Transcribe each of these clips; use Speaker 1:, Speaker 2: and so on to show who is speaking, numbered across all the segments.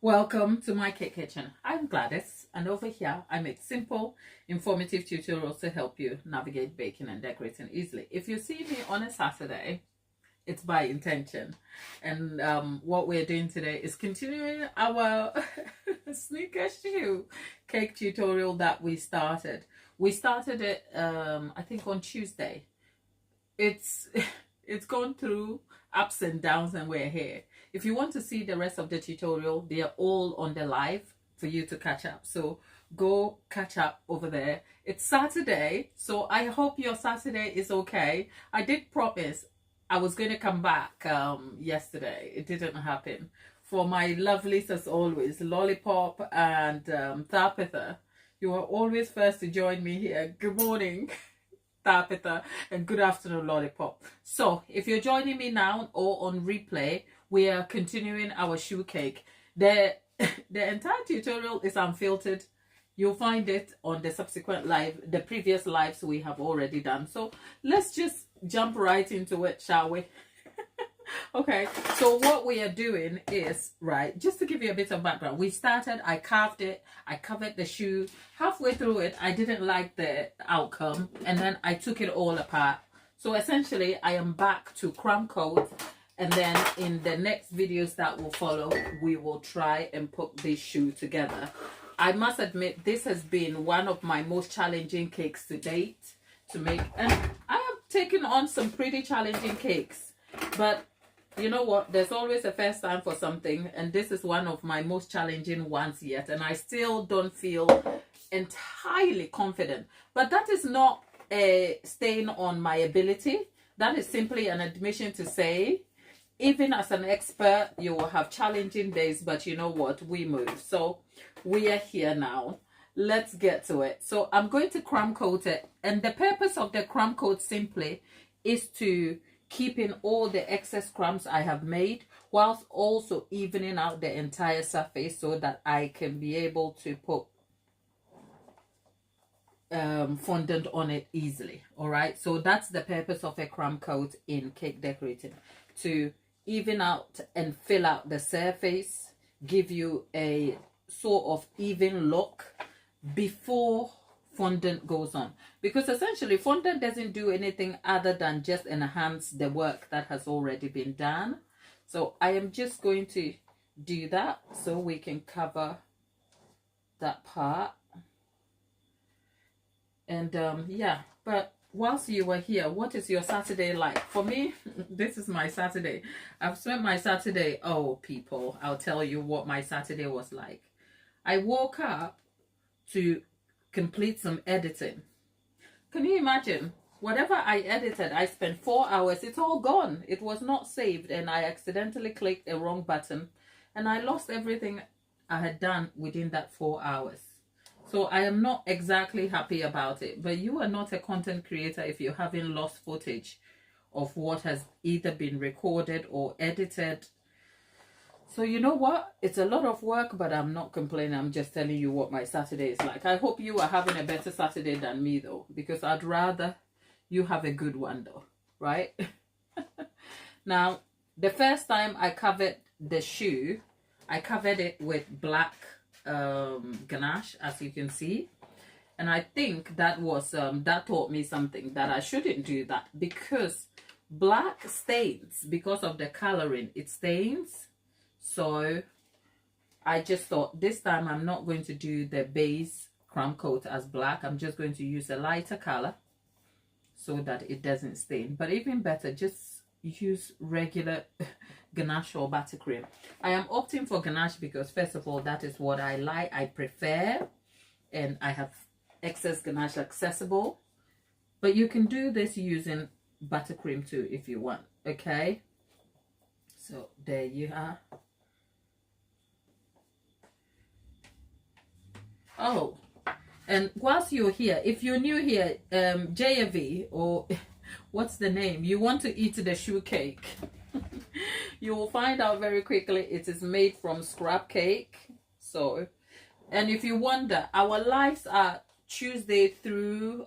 Speaker 1: Welcome to my cake kitchen. I'm Gladys, and over here I make simple, informative tutorials to help you navigate baking and decorating easily. If you see me on a Saturday, it's by intention. And what we're doing today is continuing our sneaker shoe cake tutorial that we started. We started it, I think, on Tuesday. It's it's gone through ups and downs, and we're here. If you want to see the rest of the tutorial, they are all on the live for you to catch up. So go catch up over there. It's Saturday, so I hope your Saturday is okay. I did promise I was going to come back yesterday. It didn't happen. For my lovelies, as always, Lollipop and Thapitha, you are always first to join me here. Good morning. Thapitha, and good afternoon, Lollipop. So if you're joining me now or on replay, we are continuing our shoe cake. The entire tutorial is unfiltered. You'll find it on the subsequent live, the previous lives we have already done. So let's just jump right into it, shall we? Okay, so what we are doing is, right, just to give you a bit of background, we started, I carved it, I covered the shoe. Halfway through it, I didn't like the outcome, and then I took it all apart. So essentially, I am back to crumb coat, and then in the next videos that will follow, we will try and put this shoe together. I must admit, this has been one of my most challenging cakes to date to make, and I have taken on some pretty challenging cakes, but you know what, there's always a first time for something, and this is one of my most challenging ones yet, and I still don't feel entirely confident. But that is not a stain on my ability. That is simply an admission to say, even as an expert, you will have challenging days, but you know what, we move. So we are here now. Let's get to it. So I'm going to crumb coat it, and the purpose of the crumb coat simply is to keeping all the excess crumbs I have made, whilst also evening out the entire surface so that I can be able to put fondant on it easily. All right, so that's the purpose of a crumb coat in cake decorating, to even out and fill out the surface, give you a sort of even look before fondant goes on, because essentially fondant doesn't do anything other than just enhance the work that has already been done. So I am just going to do that so we can cover that part. And yeah, but whilst you were here, what is your Saturday like? For me, this is my Saturday. I've spent my Saturday, oh people, I'll tell you what my Saturday was like. I woke up to complete some editing. Can you imagine? Whatever I edited, I spent 4 hours. It's all gone. It was not saved, and I accidentally clicked a wrong button, and I lost everything I had done within that 4 hours. So I am not exactly happy about it. But you are not a content creator if you haven't lost footage of what has either been recorded or edited. So you know what? It's a lot of work, but I'm not complaining. I'm just telling you what my Saturday is like. I hope you are having a better Saturday than me, though, because I'd rather you have a good one, though, right? Now, the first time I covered the shoe, I covered it with black ganache, as you can see. And I think that was, that taught me something, that I shouldn't do that, because black stains, because of the coloring, it stains. So I just thought this time I'm not going to do the base crumb coat as black. I'm just going to use a lighter color so that it doesn't stain. But even better, just use regular ganache or buttercream. I am opting for ganache because, first of all, that is what I like, I prefer, and I have excess ganache accessible. But you can do this using buttercream too if you want, okay? So there you are. Oh, and whilst you're here, if you're new here, JV, or what's the name, you want to eat the shoe cake, you will find out very quickly it is made from scrap cake. So, and if you wonder, our lives are Tuesday through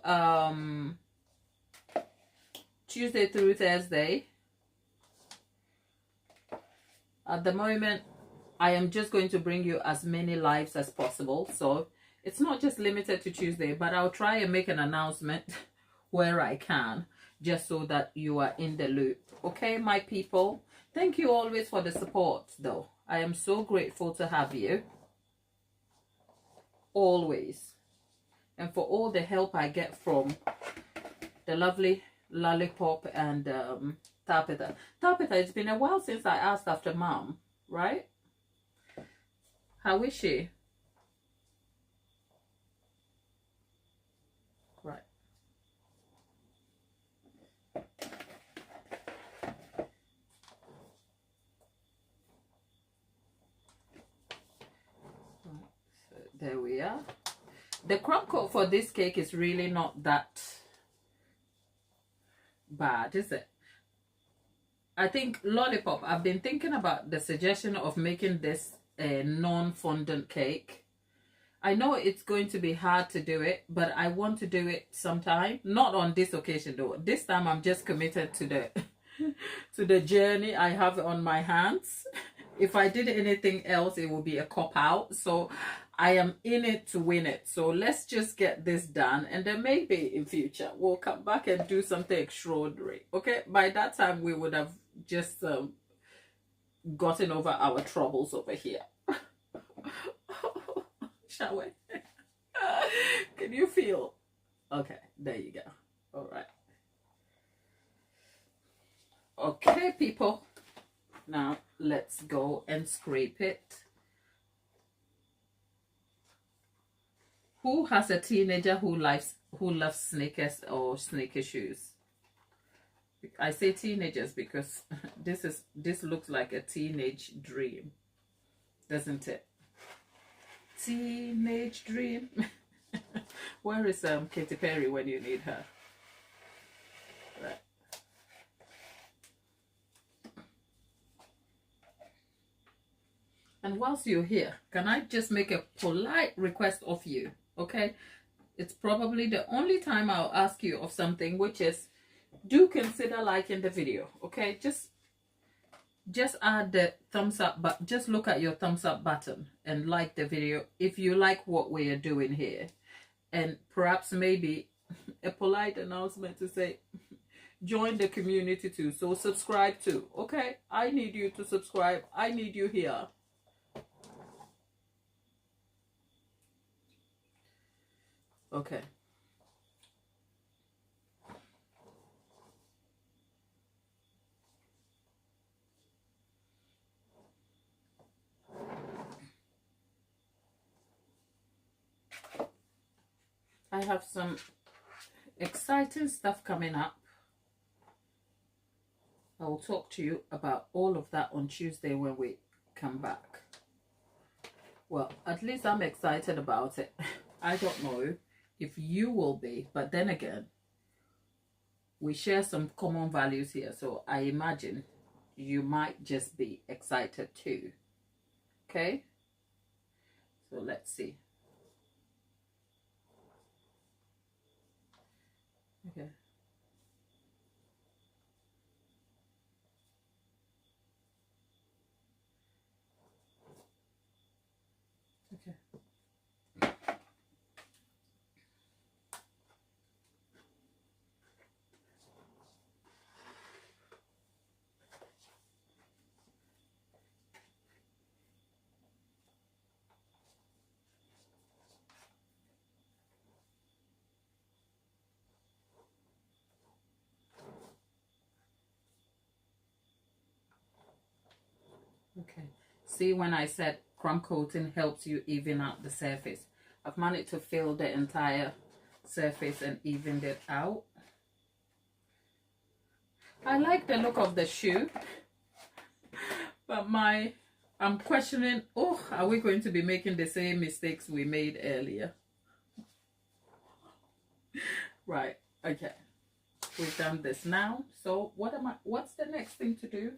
Speaker 1: Thursday. At the moment, I am just going to bring you as many lives as possible. So it's not just limited to Tuesday, but I'll try and make an announcement where I can, just so that you are in the loop. Okay, my people? Thank you always for the support, though. I am so grateful to have you. Always. And for all the help I get from the lovely Lollipop and Tabitha. Tabitha, it's been a while since I asked after Mom, right? How is she? Right. So there we are. The crumb coat for this cake is really not that bad, is it? I think Lollipop, I've been thinking about the suggestion of making this a non-fondant cake. I know it's going to be hard to do it, but I want to do it sometime. Not on this occasion though. This time I'm just committed to the to the journey I have on my hands. If I did anything else, it would be a cop-out. So I am in it to win it. So let's just get this done, and then maybe in future we'll come back and do something extraordinary. Okay, by that time we would have just gotten over our troubles over here. Shall we? Can you feel? Okay, there you go. All right. Okay, people. Now let's go and scrape it. Who has a teenager who loves sneakers or sneaker shoes? I say teenagers because this looks like a teenage dream, doesn't it? Teenage dream. Where is Katy Perry when you need her? Right. And whilst you're here, can I just make a polite request of you? Okay, it's probably the only time I'll ask you of something, which is, do consider liking the video. Okay, just add the thumbs up, but just look at your thumbs up button and like the video if you like what we are doing here. And perhaps maybe a polite announcement to say, join the community too, so subscribe too. Okay, I need you to subscribe. I need you here. Okay. I have some exciting stuff coming up. I will talk to you about all of that on Tuesday when we come back. Well, at least I'm excited about it. I don't know if you will be, but then again, we share some common values here, so I imagine you might just be excited too. Okay, so let's see. Okay. Okay. Okay, see, when I said crumb coating helps you even out the surface, I've managed to fill the entire surface and evened it out. I like the look of the shoe, but I'm questioning, oh, are we going to be making the same mistakes we made earlier? Right, okay, we've done this now, so what's the next thing to do?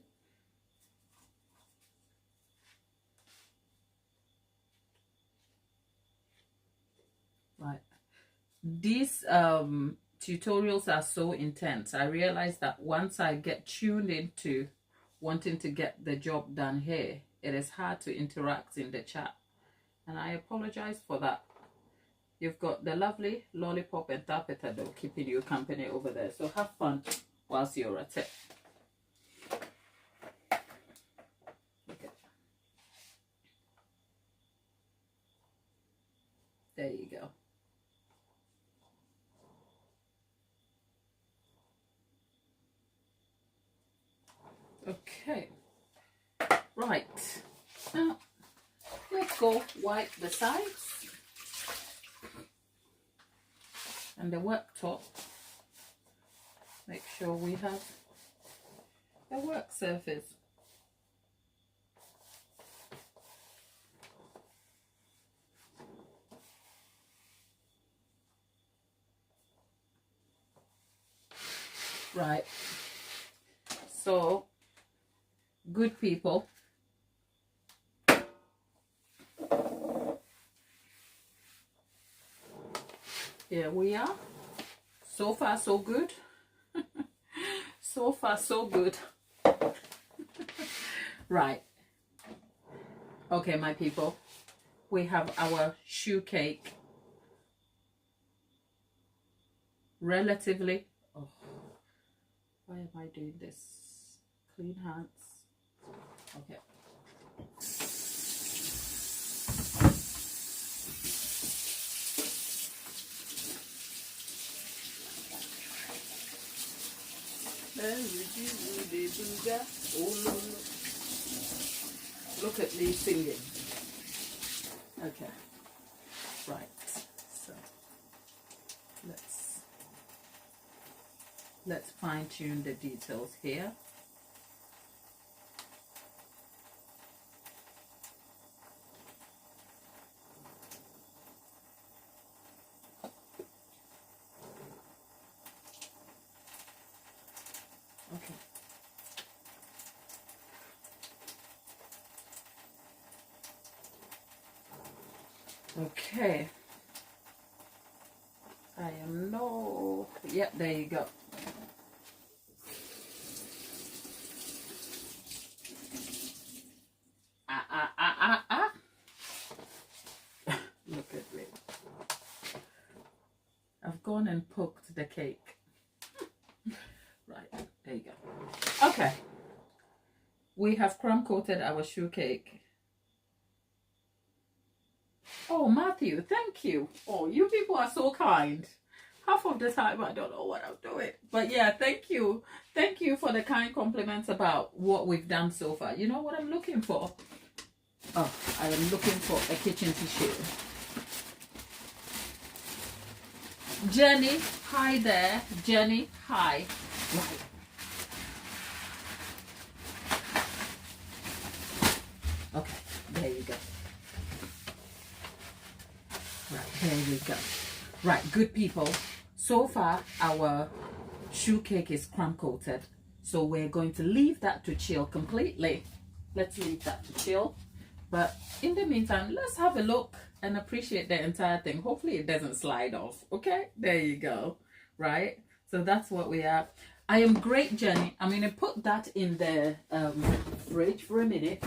Speaker 1: Right, these tutorials are so intense. I realize that once I get tuned into wanting to get the job done here, it is hard to interact in the chat, and I apologize for that. You've got the lovely Lollipop and Tapeta though keeping you company over there, so have fun whilst you're at it. Okay. There you go. Okay, right, now let's go wipe the sides and the worktop. Make sure we have a work surface. Right, so good people, here we are. So far so good. So far so good. Right, okay my people, we have our shoe cake. Relatively, oh, why am I doing this? Clean hands. Okay. Oh, no, no. Look at me singing. Okay. Right. So let's fine tune the details here. Okay. Okay. I am no. Yep, there you go. Look at me. I've gone and poked the cake. Right, there you go. Okay. We have crumb coated our shoe cake. Oh, Matthew, thank you. Oh, you people are so kind. Half of the time I don't know what I'm doing. But yeah, thank you. Thank you for the kind compliments about what we've done so far. You know what I'm looking for? Oh, I am looking for a kitchen tissue. Jenny, hi there. Jenny, hi. Right. Okay, there you go. Right, there we go. Right, good people. So far, our shoe cake is crumb coated. So we're going to leave that to chill completely. Let's leave that to chill. But in the meantime, let's have a look and appreciate the entire thing. Hopefully it doesn't slide off. Okay, there you go. Right, so that's what we have. I am great, Jenny. I'm going to put that in the fridge for a minute.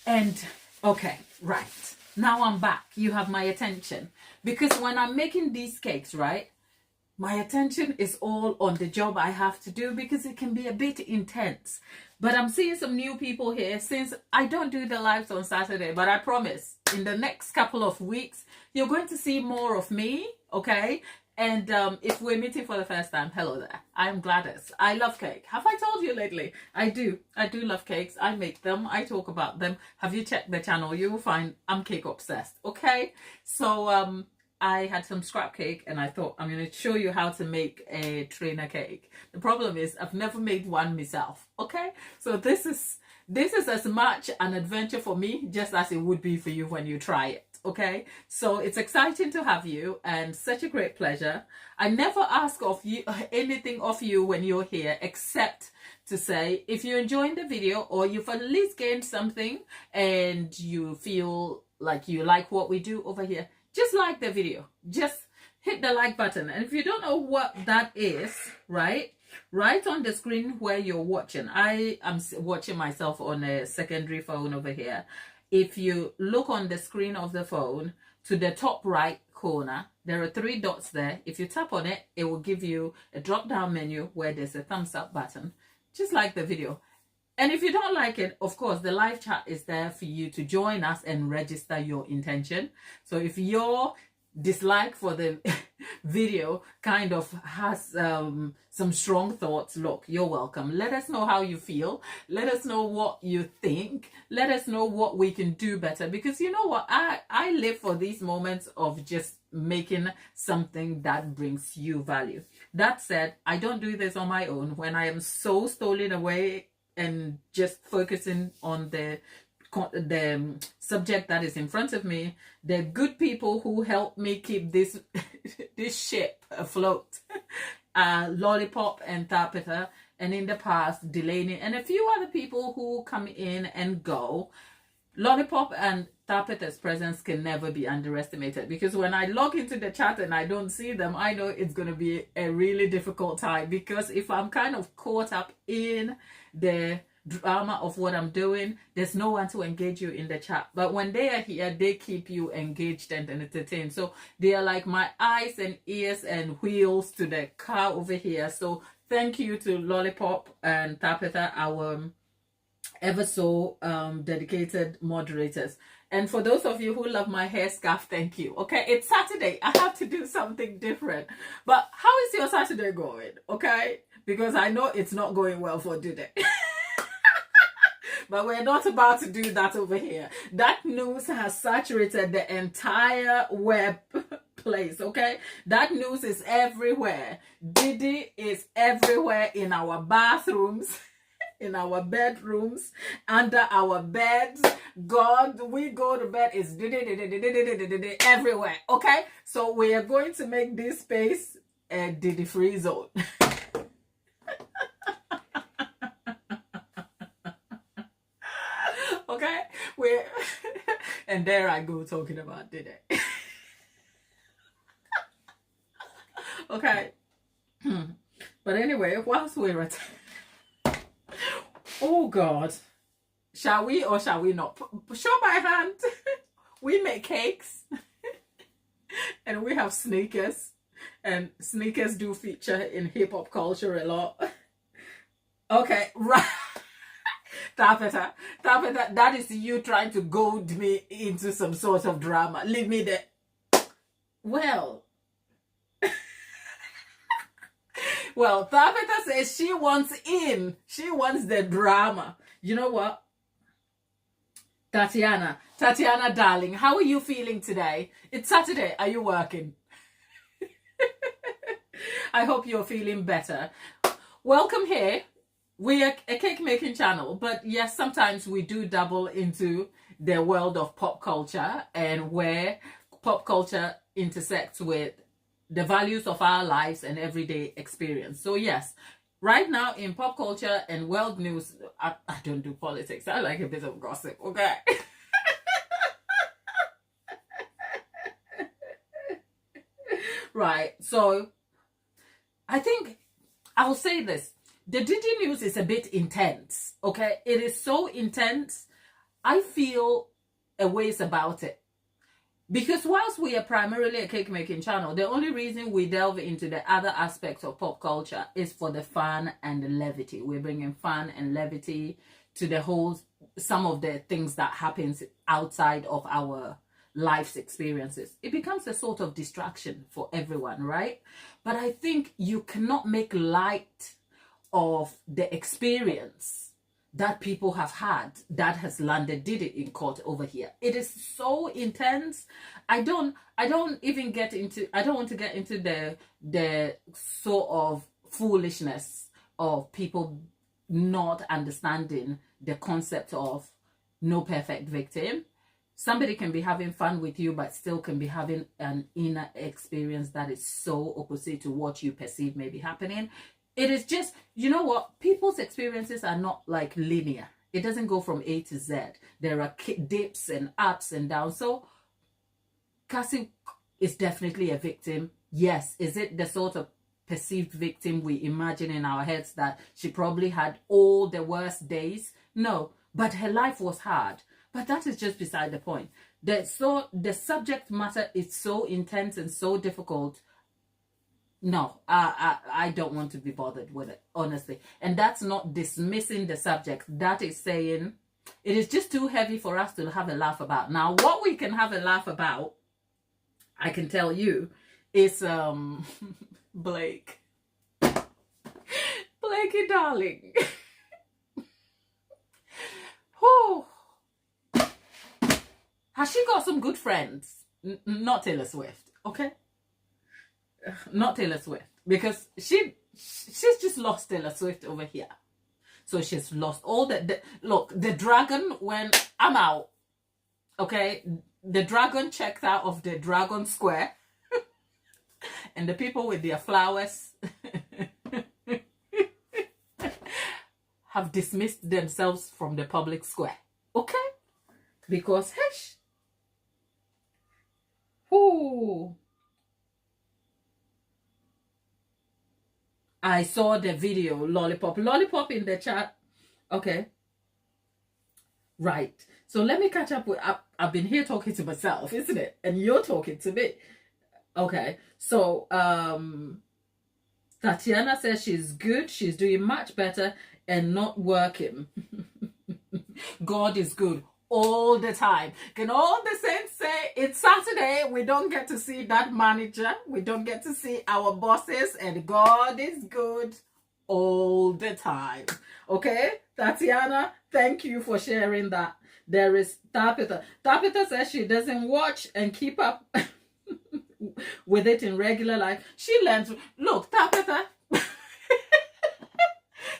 Speaker 1: And okay, right, now I'm back. You have my attention, because when I'm making these cakes, right, my attention is all on the job I have to do, because it can be a bit intense. But I'm seeing some new people here, since I don't do the lives on Saturday, but I promise in the next couple of weeks you're going to see more of me. Okay, and if we're meeting for the first time, hello there, I'm Gladys. I love cake. Have I told you lately? I do love cakes. I make them, I talk about them. Have you checked the channel? You will find I'm cake obsessed. Okay, so I had some scrap cake and I thought I'm going to show you how to make a trainer cake. The problem is I've never made one myself. Okay, so this is as much an adventure for me just as it would be for you when you try it. Okay, so it's exciting to have you and such a great pleasure. I never ask of you anything of you when you're here, except to say if you're enjoying the video or you've at least gained something and you feel like you like what we do over here, just like the video. Just hit the like button. And if you don't know what that is, right, right on the screen where you're watching, I am watching myself on a secondary phone over here. If you look on the screen of the phone to the top right corner, there are 3 dots there. If you tap on it, it will give you a drop down menu where there's a thumbs up button, just like the video. And if you don't like it, of course, the live chat is there for you to join us and register your intention. So if your dislike for the video kind of has some strong thoughts, look, you're welcome. Let us know how you feel. Let us know what you think. Let us know what we can do better. Because you know what? I live for these moments of just making something that brings you value. That said, I don't do this on my own. When I am so stolen away and just focusing on the subject that is in front of me, the good people who help me keep this this ship afloat, Lollipop and Tapita, and in the past Delaney and a few other people who come in and go. Lollipop and Tapita's presence can never be underestimated, because when I log into the chat and I don't see them, I know it's going to be a really difficult time, because if I'm kind of caught up in the drama of what I'm doing, there's no one to engage you in the chat. But when they are here, they keep you engaged and entertained. So they are like my eyes and ears and wheels to the car over here. So thank you to Lollipop and Tapita, our ever so dedicated moderators. And for those of you who love my hair scarf, thank you. Okay, it's Saturday. I have to do something different. But how is your Saturday going? Okay, because I know it's not going well for today. But we're not about to do that over here. That news has saturated the entire web place, okay? That news is everywhere. Diddy is everywhere, in our bathrooms, in our bedrooms, under our beds. God, we go to bed, is Diddy everywhere, okay? So we are going to make this space a Diddy-free zone. Okay, we're and there I go talking about Diddy. Okay, but anyway, whilst we're at, oh God, shall we or shall we not? Show my hand. We make cakes, and we have sneakers, and sneakers do feature in hip hop culture a lot. Okay, right. Tapita, that is you trying to goad me into some sort of drama. Leave me there. Well, well, Tapita says she wants in. She wants the drama. You know what? Tatiana, darling, how are you feeling today? It's Saturday. Are you working? I hope you're feeling better. Welcome here. We are a cake making channel, but yes, sometimes we do dabble into the world of pop culture, and where pop culture intersects with the values of our lives and everyday experience. So yes, right now in pop culture and world news, I don't do politics. I like a bit of gossip, okay? Right, so I think I'll say this. The Diddy news is a bit intense, okay? It is so intense, I feel a ways about it. Because whilst we are primarily a cake making channel, the only reason we delve into the other aspects of pop culture is for the fun and the levity. We're bringing fun and levity to the whole, some of the things that happens outside of our life's experiences. It becomes a sort of distraction for everyone, right? But I think you cannot make light of the experience that people have had that has landed Diddy in court over here. It is so intense. I don't even get into, I don't want to get into the sort of foolishness of people not understanding the concept of no perfect victim. Somebody can be having fun with you, but still can be having an inner experience that is so opposite to what you perceive may be happening. It is just, you know what? People's experiences are not like linear. It doesn't go from A to Z. There are dips and ups and downs. So Cassie is definitely a victim. Yes. Is it the sort of perceived victim we imagine in our heads, that she probably had all the worst days. No, but her life was hard. But that is just beside the point. The subject matter is so intense and so difficult. No, I don't want to be bothered with it, honestly. And that's not dismissing the subject. That is saying it is just too heavy for us to have a laugh about. Now, what we can have a laugh about, I can tell you, is Blake. Blakey, darling. Oh, has she got some good friends? Not Taylor Swift, okay? Not Taylor Swift, because she's just lost Taylor Swift over here. So she's lost all look, the dragon, when I'm out, okay, the dragon checked out of the Dragon Square and the people with their flowers have dismissed themselves from the public square, okay? Because, hesh, ooh, I saw the video, Lollipop in the chat. Okay. Right. So let me catch up with, I've been here talking to myself, isn't it? And you're talking to me. Okay. So, Tatiana says she's good. She's doing much better and not working. God is good all the time. Can all the saints say it's Saturday? We don't get to see that manager. We don't get to see our bosses, and God is good all the time. Okay, Tatiana, thank you for sharing that. There is Tapita. Tapita says she doesn't watch and keep up with it in regular life. She learns. Look, Tapita.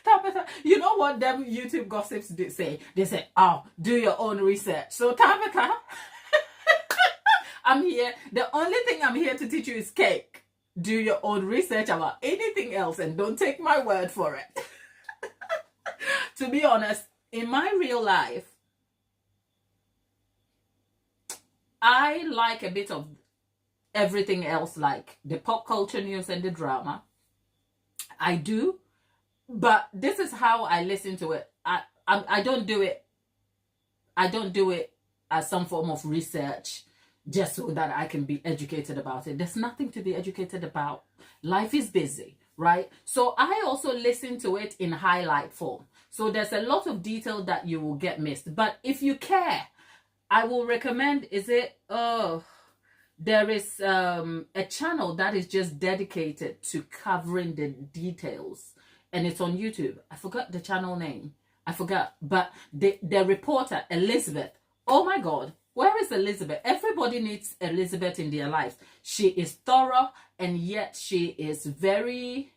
Speaker 1: Tabitha, you know what them YouTube gossips do say? They say, oh, do your own research. So Tabitha, I'm here. The only thing I'm here to teach you is cake. Do your own research about anything else and don't take my word for it. To be honest, in my real life, I like a bit of everything else, like the pop culture news and the drama. I do. But this is how I listen to it. I don't do it. I don't do it as some form of research just so that I can be educated about it. There's nothing to be educated about. Life is busy, right? So I also listen to it in highlight form. So there's a lot of detail that you will get missed. But if you care, I will recommend, there is a channel that is just dedicated to covering the details. And it's on YouTube. I forgot the channel name. I forgot. But the reporter, Elizabeth. Oh my God. Where is Elizabeth? Everybody needs Elizabeth in their lives. She is thorough and yet she is very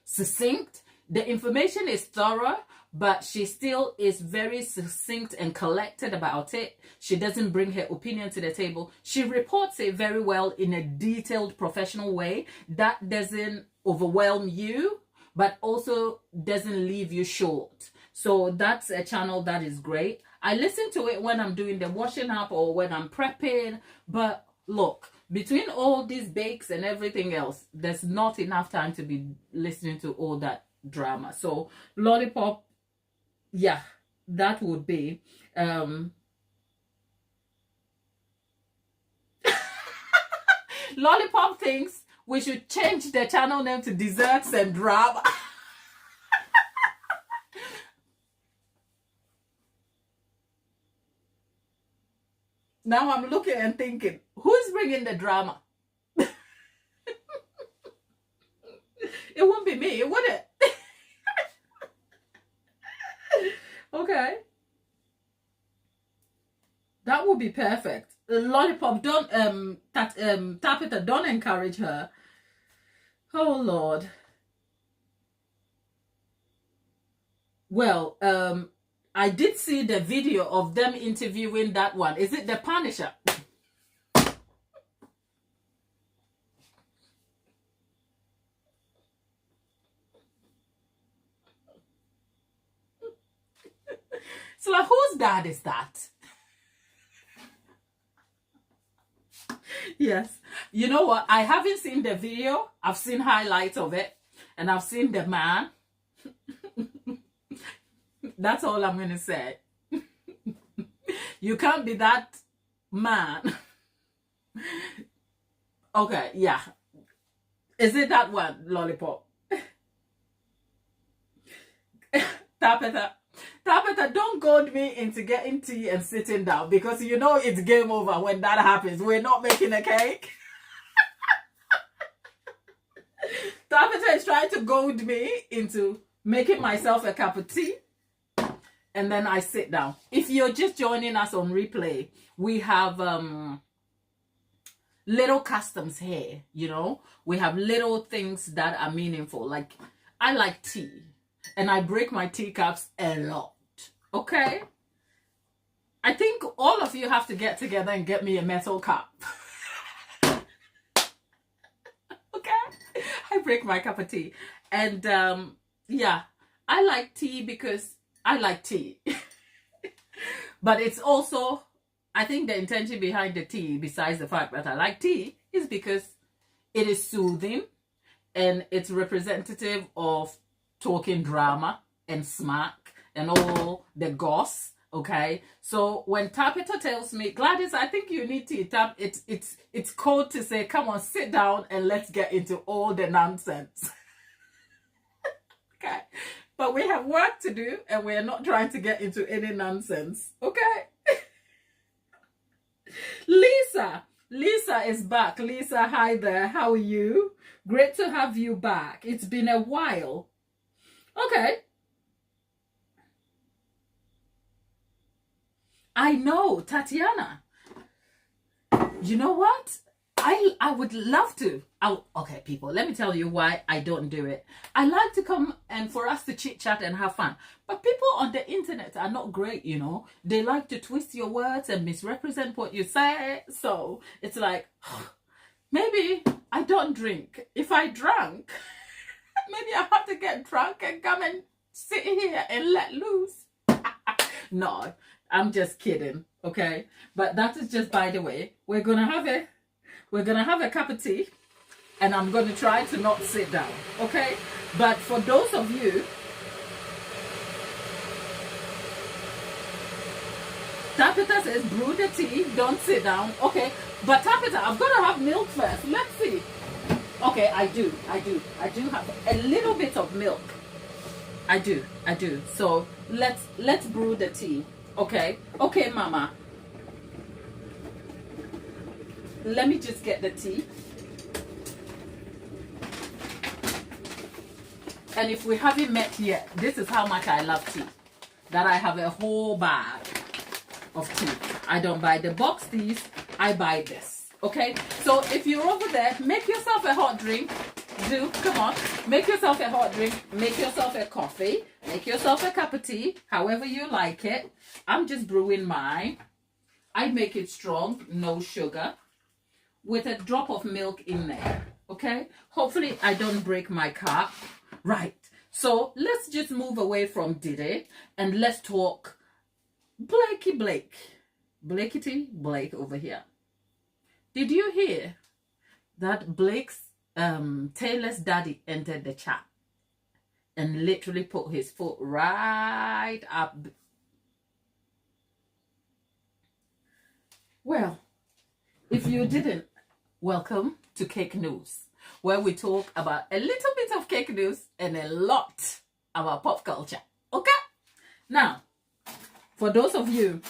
Speaker 1: succinct. The information is thorough, but she still is very succinct and collected about it. She doesn't bring her opinion to the table. She reports it very well in a detailed, professional way that doesn't overwhelm you, but also doesn't leave you short. So that's a channel that is great. I listen to it when I'm doing the washing up or when I'm prepping. But look, between all these bakes and everything else, there's not enough time to be listening to all that drama. So Lollipop, yeah, that would be Lollipop thinks we should change the channel name to Desserts and Drama. Now I'm looking and thinking, who's bringing the drama? It won't be me, would it? Okay. That would be perfect. Lollipop, don't Tapita, don't encourage her. Oh Lord. Well, I did see the video of them interviewing that one. Is it the Punisher? So like, whose dad is that? Yes. You know what? I haven't seen the video. I've seen highlights of it. And I've seen the man. That's all I'm going to say. You can't be that man. Okay, yeah. Is it that one, Lollipop? Tapeta, don't goad me into getting tea and sitting down, because you know it's game over when that happens. We're not making a cake. Tapeta is trying to goad me into making myself a cup of tea, and then I sit down. If you're just joining us on replay, we have little customs here, you know. We have little things that are meaningful. Like, I like tea, and I break my teacups a lot, okay? I think all of you have to get together and get me a metal cup. Okay? I break my cup of tea. And yeah, I like tea because I like tea. But it's also, I think the intention behind the tea, besides the fact that I like tea, is because it is soothing and it's representative of talking drama and smack and all the goss. Okay, so when Tapita tells me, Gladys, I think you need tea, it's code to say, come on, sit down and let's get into all the nonsense. Okay, but we have work to do and we're not trying to get into any nonsense. Okay. Lisa is back. Lisa, hi there. How are you? Great to have you back. It's been a while. Okay. I know, Tatiana. You know what? I would love to. Okay, people, let me tell you why I don't do it. I like to come and for us to chit chat and have fun. But people on the internet are not great, you know. They like to twist your words and misrepresent what you say. So it's like, maybe I don't drink. If I drank, maybe I have to get drunk and come and sit here and let loose. No, I'm just kidding, okay? But that is just by the way. We're gonna have a cup of tea, and I'm gonna try to not sit down, okay? But for those of you, Tapita says brew the tea, don't sit down. Okay, but Tapita, I've got to have milk first. Let's see. Okay, I do have a little bit of milk. I do. So let's brew the tea. Okay, Mama. Let me just get the tea. And if we haven't met yet, this is how much I love tea. That I have a whole bag of tea. I don't buy the box teas, I buy this. Okay? So if you're over there, make yourself a hot drink. Come on. Make yourself a hot drink. Make yourself a coffee. Make yourself a cup of tea. However you like it. I'm just brewing mine. I make it strong, no sugar, with a drop of milk in there. Okay? Hopefully I don't break my cup. Right. So let's just move away from Diddy and let's talk Blake over here. Did you hear that Blake's Taylor's daddy entered the chat and literally put his foot right up? Well, if you didn't, welcome to Cake News, where we talk about a little bit of cake news and a lot about pop culture. Okay? Now, for those of you...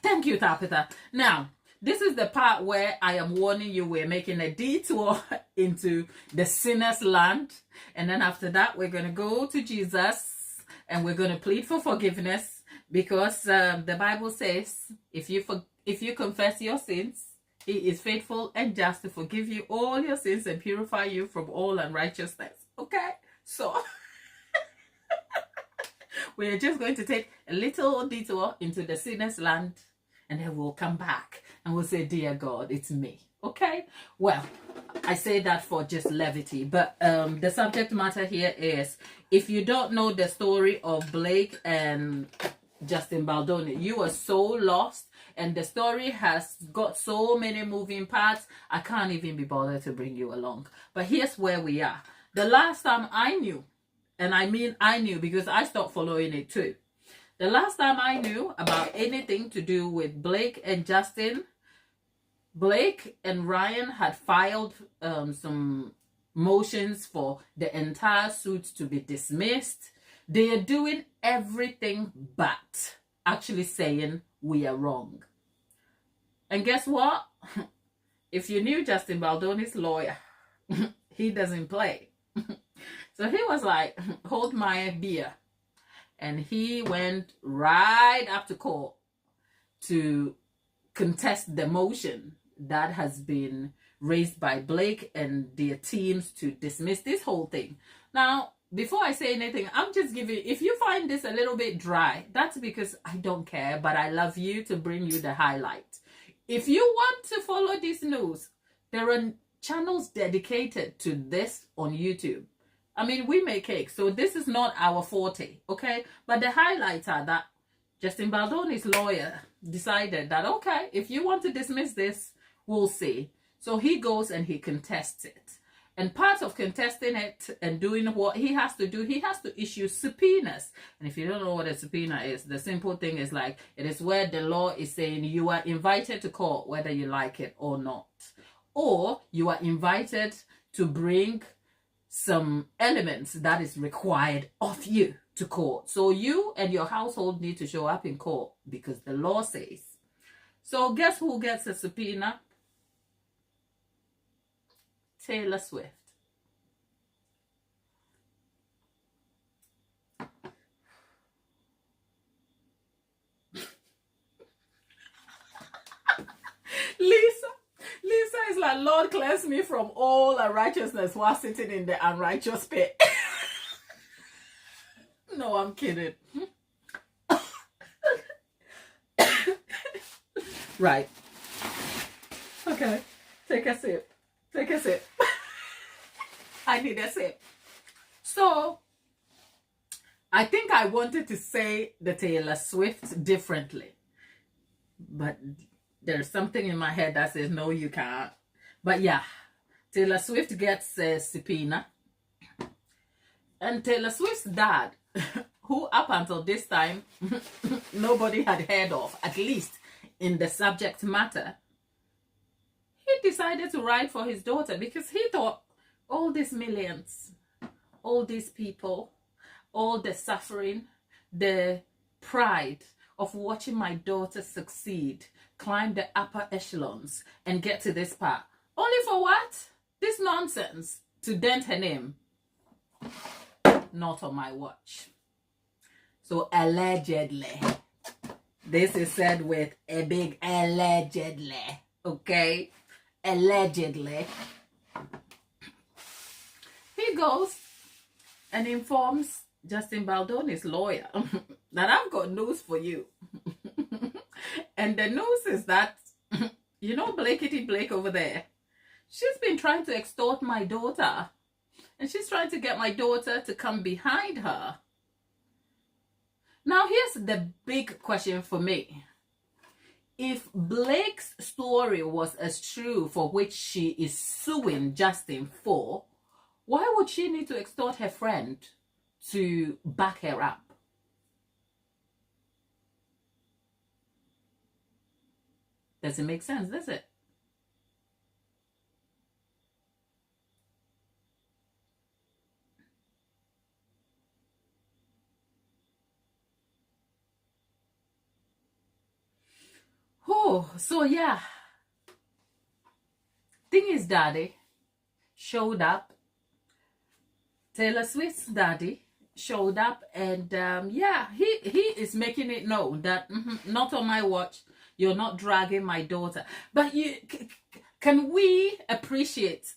Speaker 1: thank you, Tapita. Now, this is the part where I am warning you we're making a detour into the sinner's land. And then after that, we're going to go to Jesus and we're going to plead for forgiveness, because the Bible says if you confess your sins, he is faithful and just to forgive you all your sins and purify you from all unrighteousness. Okay? So... we're just going to take a little detour into the sinner's land, and then we'll come back and we'll say, dear God, it's me. Okay? Well, I say that for just levity, but the subject matter here is, if you don't know the story of Blake and Justin Baldoni, you are so lost and the story has got so many moving parts, I can't even be bothered to bring you along. But here's where we are. The last time I knew, and I mean I knew because I stopped following it too. The last time I knew about anything to do with Blake and Justin, Blake and Ryan had filed some motions for the entire suit to be dismissed. They are doing everything but actually saying we are wrong. And guess what? If you knew Justin Baldoni's lawyer, he doesn't play. So he was like, hold my beer. And he went right up to court to contest the motion that has been raised by Blake and their teams to dismiss this whole thing. Now, before I say anything, I'm just giving, if you find this a little bit dry, that's because I don't care, but I love you to bring you the highlight. If you want to follow this news, there are channels dedicated to this on YouTube. I mean, we make cake, so this is not our forte, okay? But the highlights are that Justin Baldoni's lawyer decided that, okay, if you want to dismiss this, we'll see. So he goes and he contests it. And part of contesting it and doing what he has to do, he has to issue subpoenas. And if you don't know what a subpoena is, the simple thing is like, it is where the law is saying you are invited to court whether you like it or not. Or you are invited to bring some elements that is required of you to court. So you and your household need to show up in court because the law says. So guess who gets a subpoena? Taylor Swift. Lisa is like, Lord, cleanse me from all unrighteousness while sitting in the unrighteous pit. No, I'm kidding. Right. Okay. Take a sip. Take a sip. I need a sip. So, I think I wanted to say the Taylor Swift differently. But there's something in my head that says, no, you can't. But yeah, Taylor Swift gets a subpoena. And Taylor Swift's dad, who up until this time, nobody had heard of, at least in the subject matter, he decided to write for his daughter because he thought all these millions, all these people, all the suffering, the pride of watching my daughter succeed, climb the upper echelons and get to this part. Only for what? This nonsense to dent her name. Not on my watch. So allegedly. This is said with a big allegedly. Okay? Allegedly. He goes and informs Justin Baldoni's lawyer that I've got news for you. And the news is that, you know, Blakety Blake over there, she's been trying to extort my daughter. And she's trying to get my daughter to come behind her. Now, here's the big question for me. If Blake's story was as true for which she is suing Justin for, why would she need to extort her friend to back her up? Doesn't make sense, does it? Oh, so yeah. Thing is, Daddy showed up. Taylor Swift's daddy showed up, and yeah, he is making it known that not on my watch. You're not dragging my daughter. But can we appreciate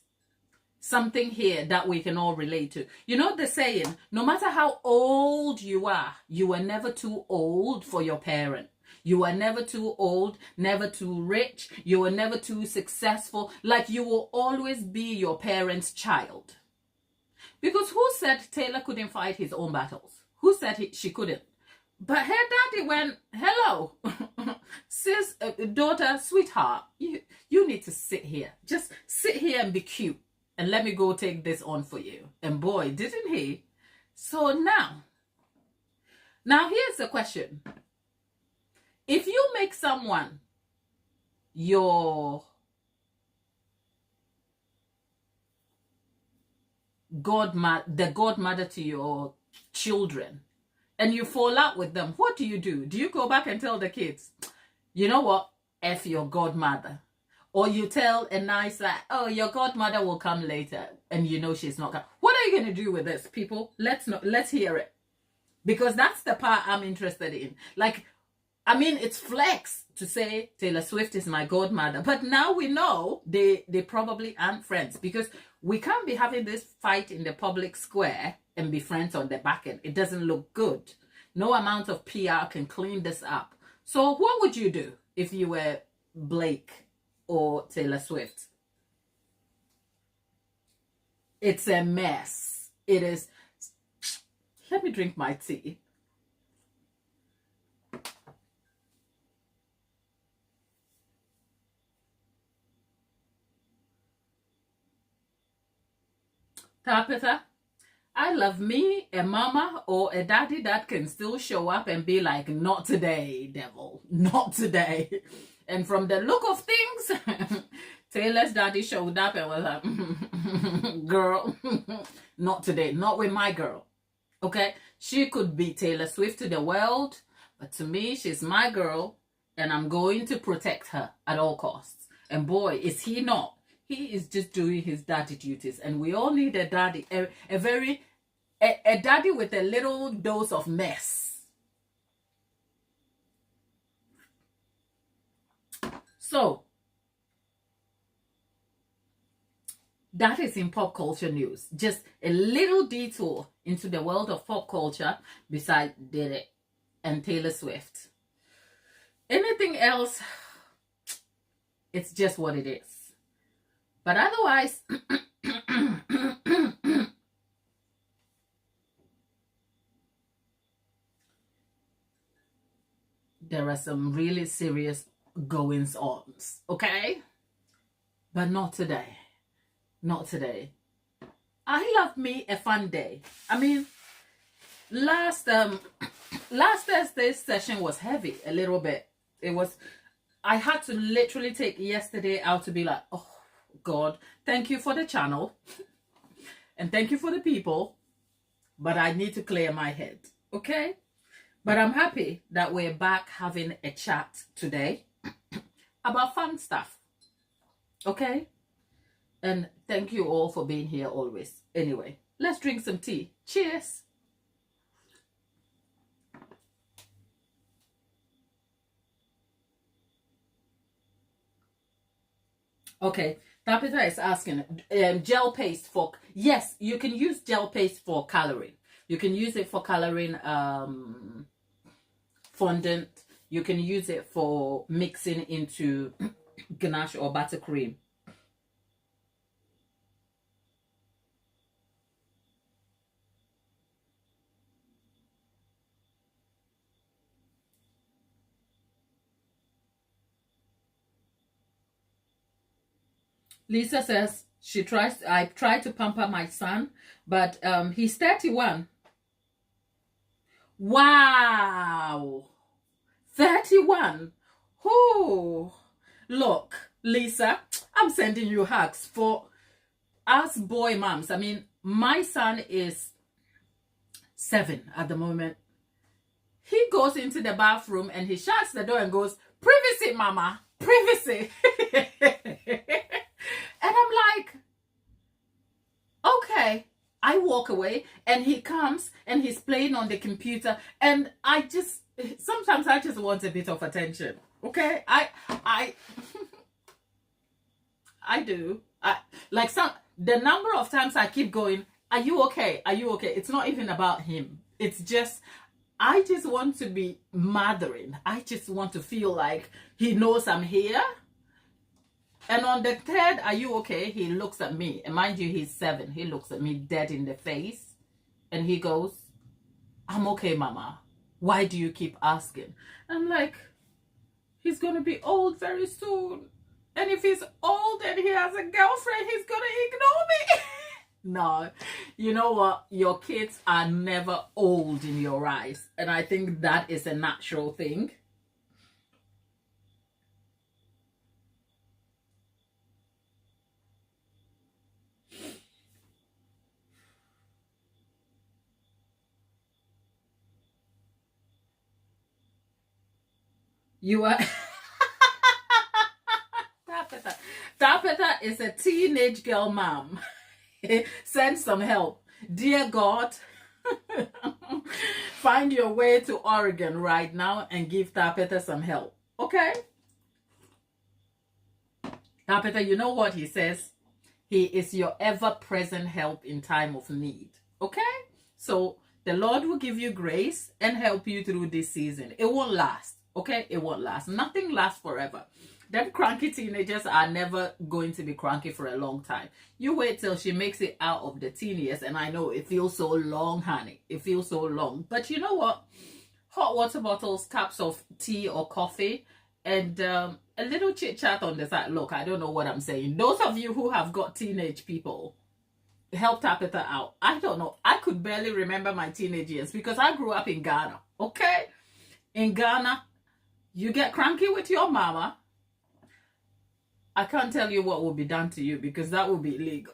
Speaker 1: something here that we can all relate to? You know the saying, no matter how old you are never too old for your parent. You are never too old, never too rich. You are never too successful. Like you will always be your parent's child. Because who said Taylor couldn't fight his own battles? Who said she couldn't? But her daddy went, hello, sis, daughter, sweetheart, you need to sit here. Just sit here and be cute. And let me go take this on for you. And boy, didn't he? So now here's the question. If you make someone your the godmother to your children, and you fall out with them, what do? Do you go back and tell the kids, you know what, F your godmother? Or you tell a nice, like, oh, your godmother will come later, and you know she's not coming. What are you going to do with this, people? Let's hear it. Because that's the part I'm interested in. Like, I mean, it's flex to say Taylor Swift is my godmother. But now we know they probably aren't friends. Because we can't be having this fight in the public square and be friends on the back end. It doesn't look good. No amount of PR can clean this up. So what would you do if you were Blake or Taylor Swift? It's a mess. It is. Let me drink my tea. Tapita, I love me a mama or a daddy that can still show up and be like, not today, devil, not today. And from the look of things, Taylor's daddy showed up and was like, girl, not today, not with my girl. Okay, she could be Taylor Swift to the world, but to me, she's my girl, and I'm going to protect her at all costs. And boy, is he not. He is just doing his daddy duties, and we all need a daddy, a daddy with a little dose of mess. So, that is in pop culture news. Just a little detour into the world of pop culture beside Diddy and Taylor Swift. Anything else, it's just what it is. But otherwise, there are some really serious goings-ons, okay? But not today. Not today. I love me a fun day. I mean, last Thursday's session was heavy a little bit. It was, I had to literally take yesterday out to be like, oh God, thank you for the channel and thank you for the people, but I need to clear my head, okay? But I'm happy that we're back having a chat today about fun stuff, okay? And thank you all for being here always. Anyway, let's drink some tea. Cheers. Okay, Tapita is asking, gel paste for, yes, you can use gel paste for coloring. You can use it for coloring fondant. You can use it for mixing into ganache or buttercream. Lisa says I try to pamper my son, but he's 31. Wow. 31. Oh, look, Lisa, I'm sending you hugs for us boy moms. I mean, my son is 7 at the moment. He goes into the bathroom and he shuts the door and goes, privacy, mama, privacy. And I'm like, okay. I walk away and he comes and he's playing on the computer, and sometimes I just want a bit of attention. Okay? I do. The number of times I keep going, are you okay? Are you okay? It's not even about him. It's just, I just want to be mothering. I just want to feel like he knows I'm here. And on the third, are you okay? He looks at me. And mind you, he's 7. He looks at me dead in the face. And he goes, I'm okay, mama. Why do you keep asking? I'm like, he's going to be old very soon. And if he's old and he has a girlfriend, he's going to ignore me. No, you know what? Your kids are never old in your eyes. And I think that is a natural thing. You are... Tapeta is a teenage girl mom. Send some help. Dear God, find your way to Oregon right now and give Tapeta some help. Okay? Tapeta, you know what he says? He is your ever-present help in time of need. Okay? So the Lord will give you grace and help you through this season. It won't last. Okay? It won't last. Nothing lasts forever. Them cranky teenagers are never going to be cranky for a long time. You wait till she makes it out of the teen years, and I know it feels so long, honey. It feels so long. But you know what? Hot water bottles, cups of tea or coffee, and a little chit-chat on the side. Look, I don't know what I'm saying. Those of you who have got teenage people, help Tapeta out. I don't know. I could barely remember my teenage years because I grew up in Ghana, okay? In Ghana, you get cranky with your mama. I can't tell you what will be done to you because that will be illegal.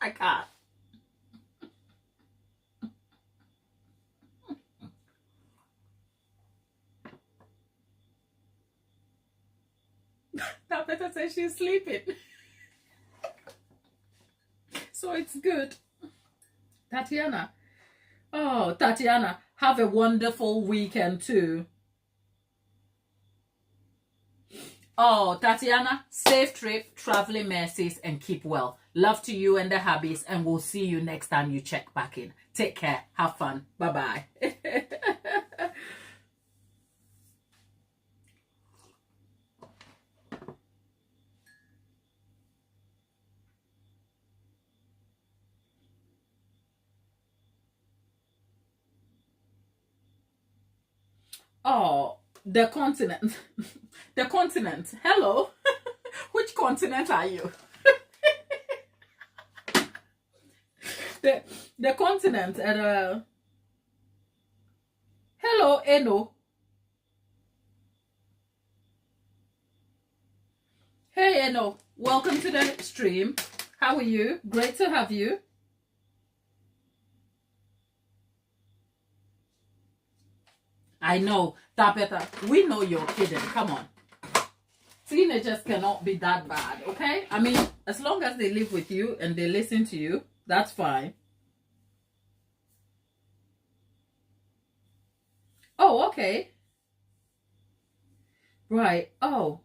Speaker 1: I can't. Tapeta says she's sleeping. So it's good. Tatiana. Oh, Tatiana, have a wonderful weekend too. Oh, Tatiana, safe trip, traveling mercies, and keep well. Love to you and the hubbies, and we'll see you next time you check back in. Take care. Have fun. Bye-bye. Oh, the continent. The continent. Hello. Which continent are you? the continent. And hello, Eno. Hey, Eno. Welcome to the stream. How are you? Great to have you. I know, Tapeta, we know you're kidding. Come on. Teenagers cannot be that bad, okay? I mean, as long as they live with you and they listen to you, that's fine. Oh, okay. Right. Oh.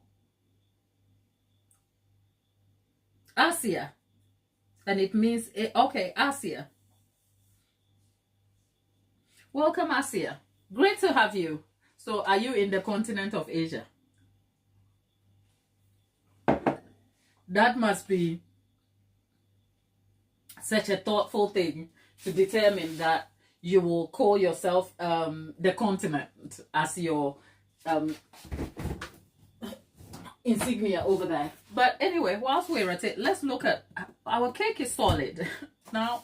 Speaker 1: Asia. And it means, okay, Asia. Welcome, Asia. Great to have you. So are you in the continent of Asia? That must be such a thoughtful thing to determine that you will call yourself the continent as your insignia over there. But anyway, whilst we're at it, let's look at our cake is solid. Now,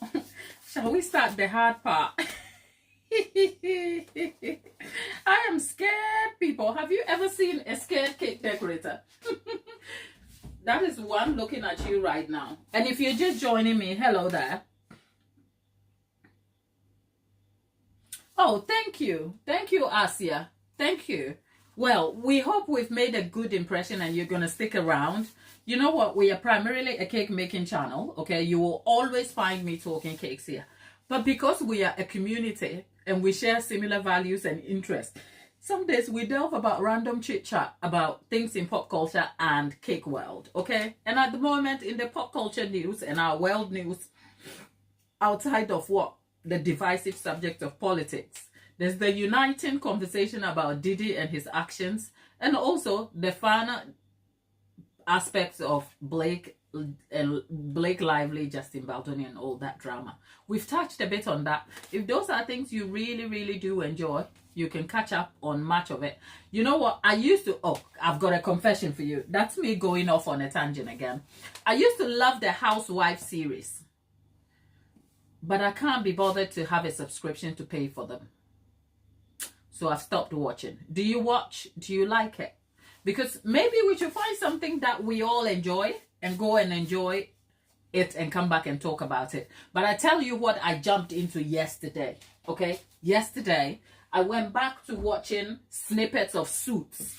Speaker 1: shall we start the hard part? I am scared, people. Have you ever seen a scared cake decorator? That is one looking at you right now. And if you're just joining me, hello there. Oh, thank you. Thank you, Asia. Thank you. Well, we hope we've made a good impression and you're going to stick around. You know what? We are primarily a cake making channel. Okay, you will always find me talking cakes here. But because we are a community and we share similar values and interests, some days we delve about random chit chat about things in pop culture and cake world, okay? And at the moment in the pop culture news and our world news, outside of what? The divisive subject of politics, there's the uniting conversation about Diddy and his actions, and also the fun aspects of Blake Lively, Justin Baldoni, and all that drama. We've touched a bit on that. If those are things you really, really do enjoy, You can catch up on much of it. You know what? I used to, oh, I've got a confession for you. That's me going off on a tangent again. I used to love the Housewife series, but I can't be bothered to have a subscription to pay for them. So I've stopped watching. Do you watch? Do you like it? Because maybe we should find something that we all enjoy and go and enjoy it and come back and talk about it. But I tell you what I jumped into yesterday. Okay? Yesterday, I went back to watching snippets of Suits.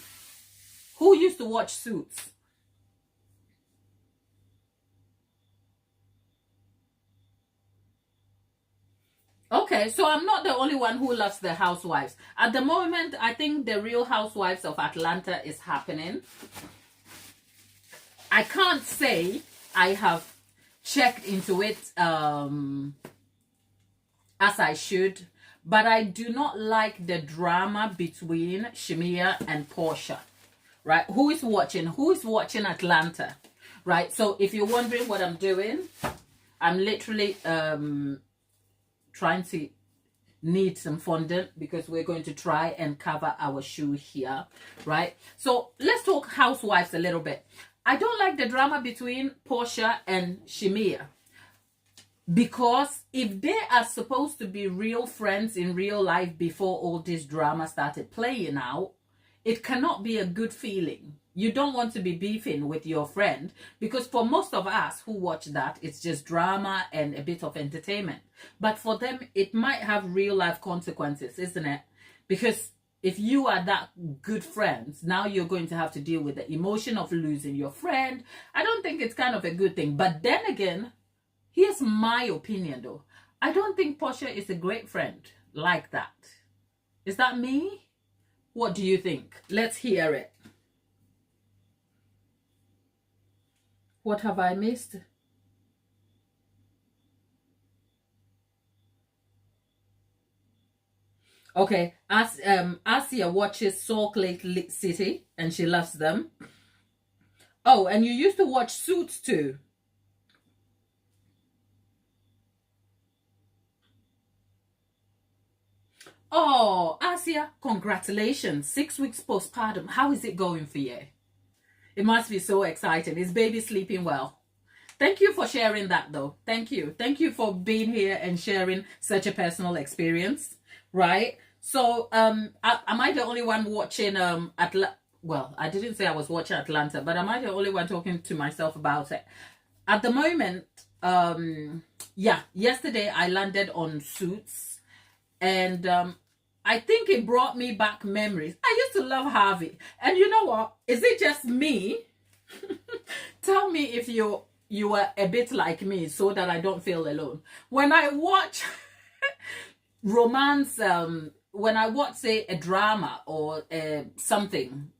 Speaker 1: Who used to watch Suits? Okay, so I'm not the only one who loves the Housewives. At the moment, I think the Real Housewives of Atlanta is happening. I can't say I have checked into it as I should, but I do not like the drama between Shamia and Portia, right? Who is watching? Who is watching Atlanta, right? So if you're wondering what I'm doing, I'm literally trying to knead some fondant because we're going to try and cover our shoe here, right? So let's talk Housewives a little bit. I don't like the drama between Portia and Shamia, because if they are supposed to be real friends in real life before all this drama started playing out, it cannot be a good feeling. You don't want to be beefing with your friend, because for most of us who watch that, it's just drama and a bit of entertainment. But for them, it might have real life consequences, isn't it? Because if you are that good friends, now you're going to have to deal with the emotion of losing your friend. I don't think it's kind of a good thing. But then again, here's my opinion though. I don't think Portia is a great friend like that. Is that me? What do you think? Let's hear it. What have I missed? Okay, as Asia watches Salt Lake City and she loves them. Oh, and you used to watch Suits too. Oh, Asia, congratulations. 6 weeks postpartum. How is it going for you? It must be so exciting. Is baby sleeping well? Thank you for sharing that though. Thank you. Thank you for being here and sharing such a personal experience, right? So, am I the only one watching well, I didn't say I was watching Atlanta, but am I the only one talking to myself about it? At the moment, yeah, yesterday I landed on Suits, and I think it brought me back memories. I used to love Harvey. And you know what? Is it just me? Tell me if you are a bit like me so that I don't feel alone. When I watch romance, when I watch, say, a drama or something,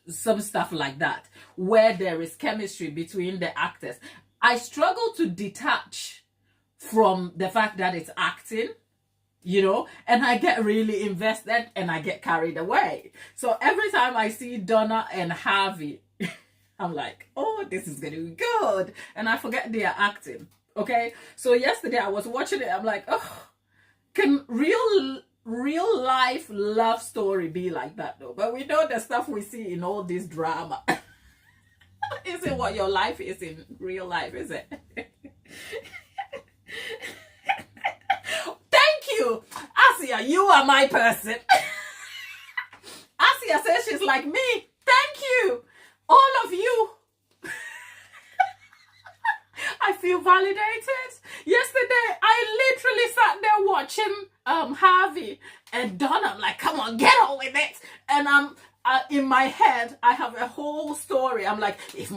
Speaker 1: some stuff like that, where there is chemistry between the actors, I struggle to detach from the fact that it's acting, you know, and I get really invested and I get carried away. So every time I see Donna and Harvey, I'm like, oh, this is gonna be good, and I forget they are acting. Okay, so yesterday I was watching it. I'm like, oh, can real life love story be like that though? But we know the stuff we see in all this drama isn't what your life is in real life, is it? Thank you, Asia. You are my person. Asia says she's like me. Thank you, all of you. I feel validated. Yesterday, I literally sat there watching Harvey and Donna. I'm like, come on, get on with it. And I'm in my head, I have a whole story. I'm like, if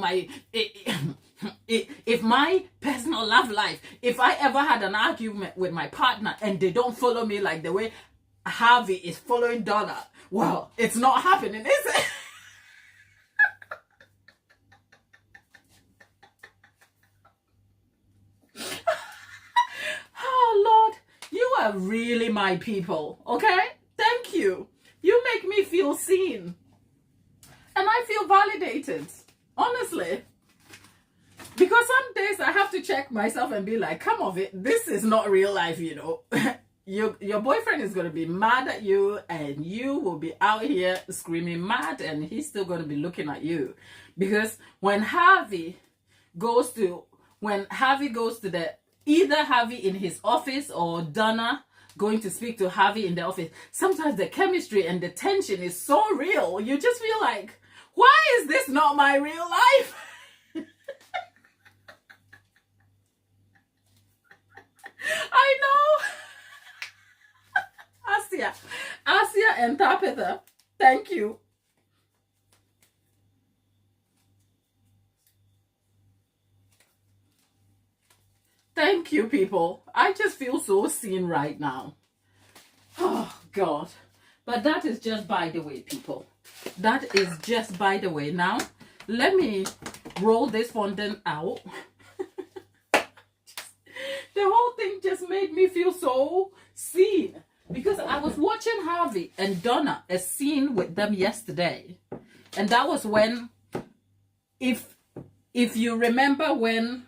Speaker 1: my personal love life, if I ever had an argument with my partner and they don't follow me like the way Harvey is following Donna, well, it's not happening, is it? Oh, Lord, you are really my people, okay? Thank you. You make me feel seen. And I feel validated, honestly. Because some days I have to check myself and be like, come off it, this is not real life, you know. your boyfriend is going to be mad at you, and you will be out here screaming mad, and he's still going to be looking at you. Because when Harvey goes to the, either Harvey in his office or Donna going to speak to Harvey in the office, sometimes the chemistry and the tension is so real. You just feel like, why is this not my real life? I know. Asia and Tabitha, thank you. Thank you, people. I just feel so seen right now. Oh, God. But that is just by the way, people. That is just by the way. Now, let me roll this fondant out. The whole thing just made me feel so seen. Because I was watching Harvey and Donna, a scene with them yesterday. And that was when, if you remember when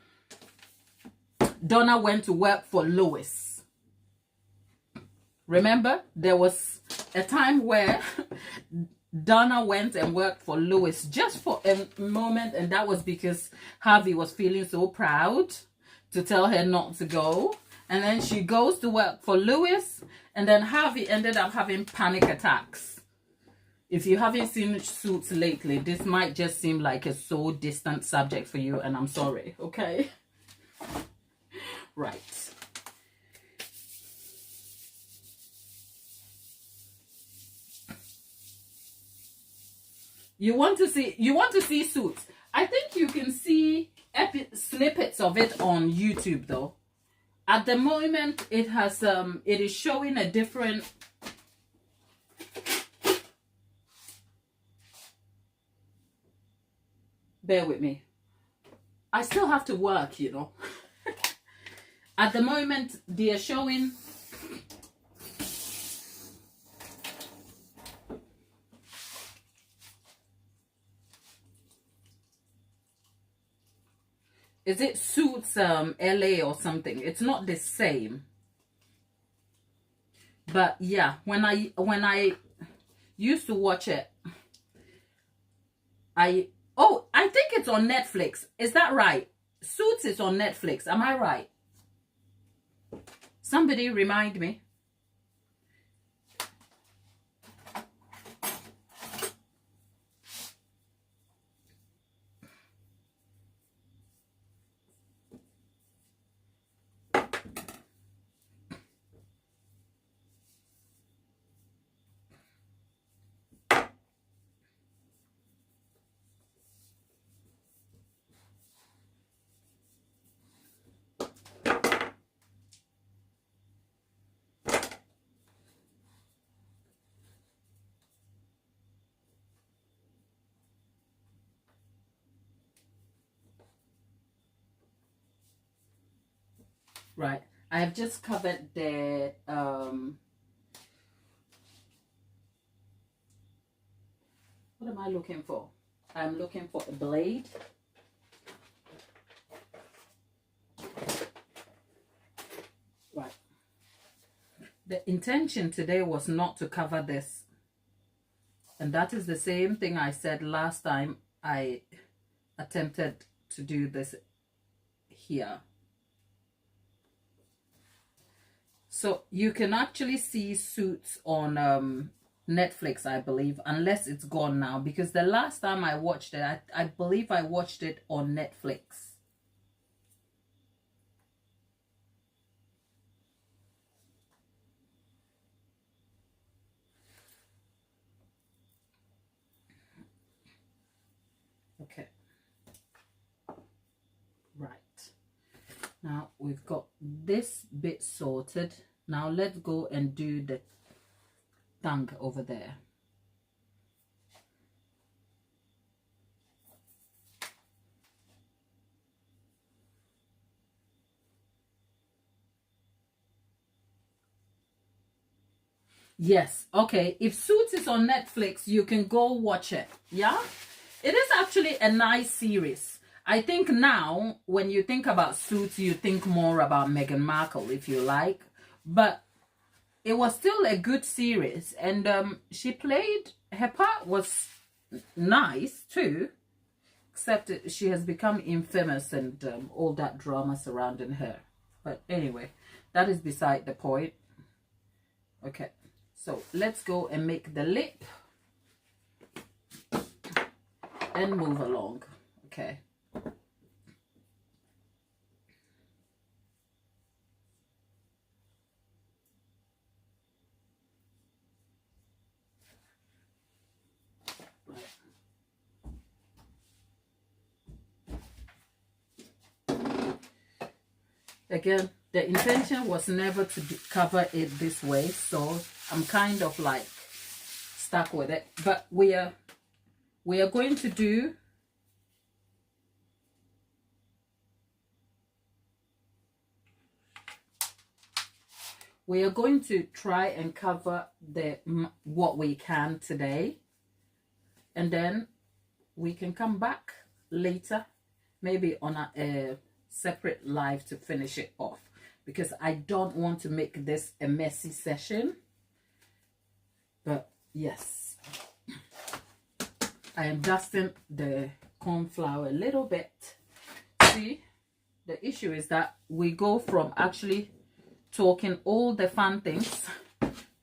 Speaker 1: Donna went to work for Lewis. Remember, there was a time where Donna went and worked for Lewis just for a moment, and that was because Harvey was feeling so proud to tell her not to go. And then she goes to work for Lewis, and then Harvey ended up having panic attacks. If you haven't seen Suits lately, this might just seem like a so distant subject for you, and I'm sorry, okay? Right. You want to see Suits. I think you can see snippets of it on YouTube though. At the moment it has it is showing a different bear with me. I still have to work, you know. At the moment, they are showing is it Suits LA or something? It's not the same. But yeah, when I used to watch it, I think it's on Netflix. Is that right? Suits is on Netflix. Am I right? Somebody remind me. Right. I have just covered the what am I looking for? I'm looking for a blade. Right. The intention today was not to cover this. And that is the same thing I said last time I attempted to do this here. So you can actually see Suits on Netflix, I believe, unless it's gone now. Because the last time I watched it, I believe I watched it on Netflix. Okay. Right. Now we've got this bit sorted. Now let's go and do the tongue over there. Yes, okay. If Suits is on Netflix, you can go watch it. Yeah? It is actually a nice series. I think now, when you think about Suits, you think more about Meghan Markle, if you like. But it was still a good series, and she played, her part was nice too, except she has become infamous and all that drama surrounding her. But anyway, that is beside the point. Okay, so let's go and make the lip and move along. Okay. Again, the intention was never to cover it this way, so I'm kind of like stuck with it. But we are going to do try and cover the what we can today, and then we can come back later, maybe on a separate live to finish it off, because I don't want to make this a messy session. But yes, I am dusting the corn flour a little bit. See, the issue is that we go from actually talking all the fun things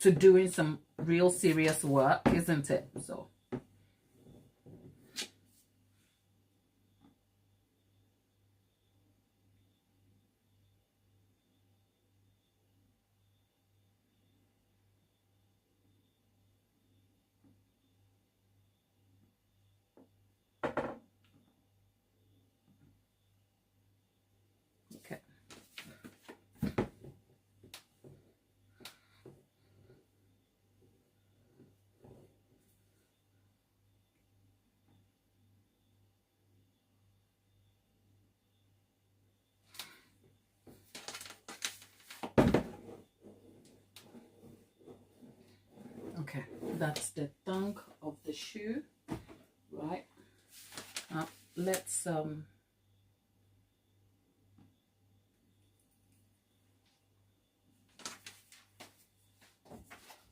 Speaker 1: to doing some real serious work, isn't it? So okay. Okay, that's the tongue of the shoe, right? Now let's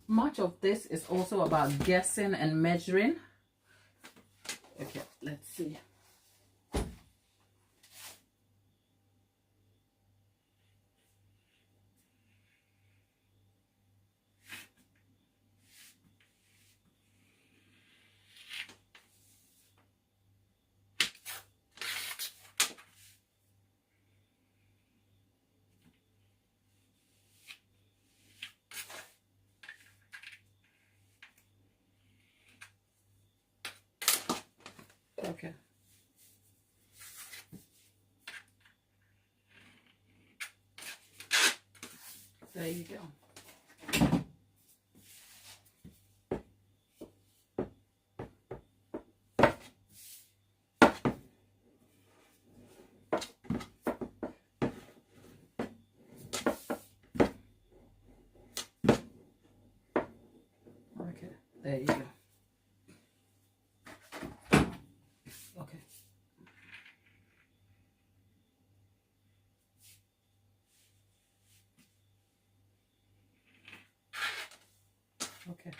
Speaker 1: much of this is also about guessing and measuring. Okay, let's see. Okay. There you go. Okay, there you go. Okay. Okay.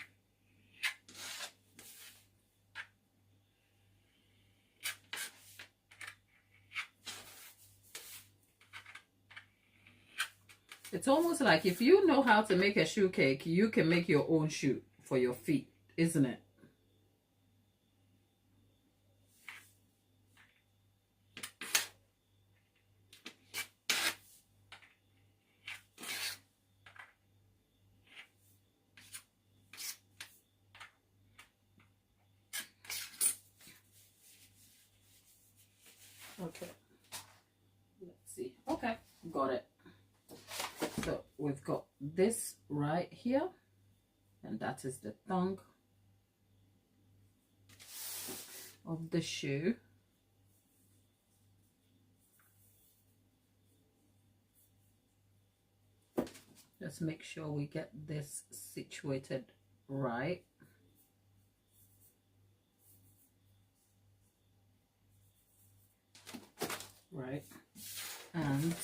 Speaker 1: It's almost like if you know how to make a shoe cake, you can make your own shoe for your feet, isn't it? Okay. Let's see. Okay, got it. So we've got this right here, and that is the tongue of the shoe. Let's make sure we get this situated right. Right. And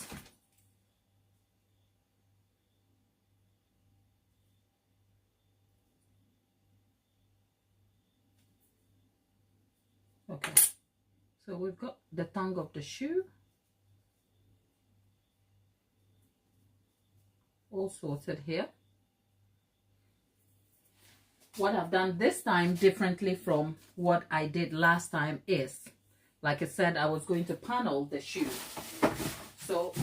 Speaker 1: So we've got the tongue of the shoe all sorted here. What I've done this time differently from what I did last time is, like I said, I was going to panel the shoe. So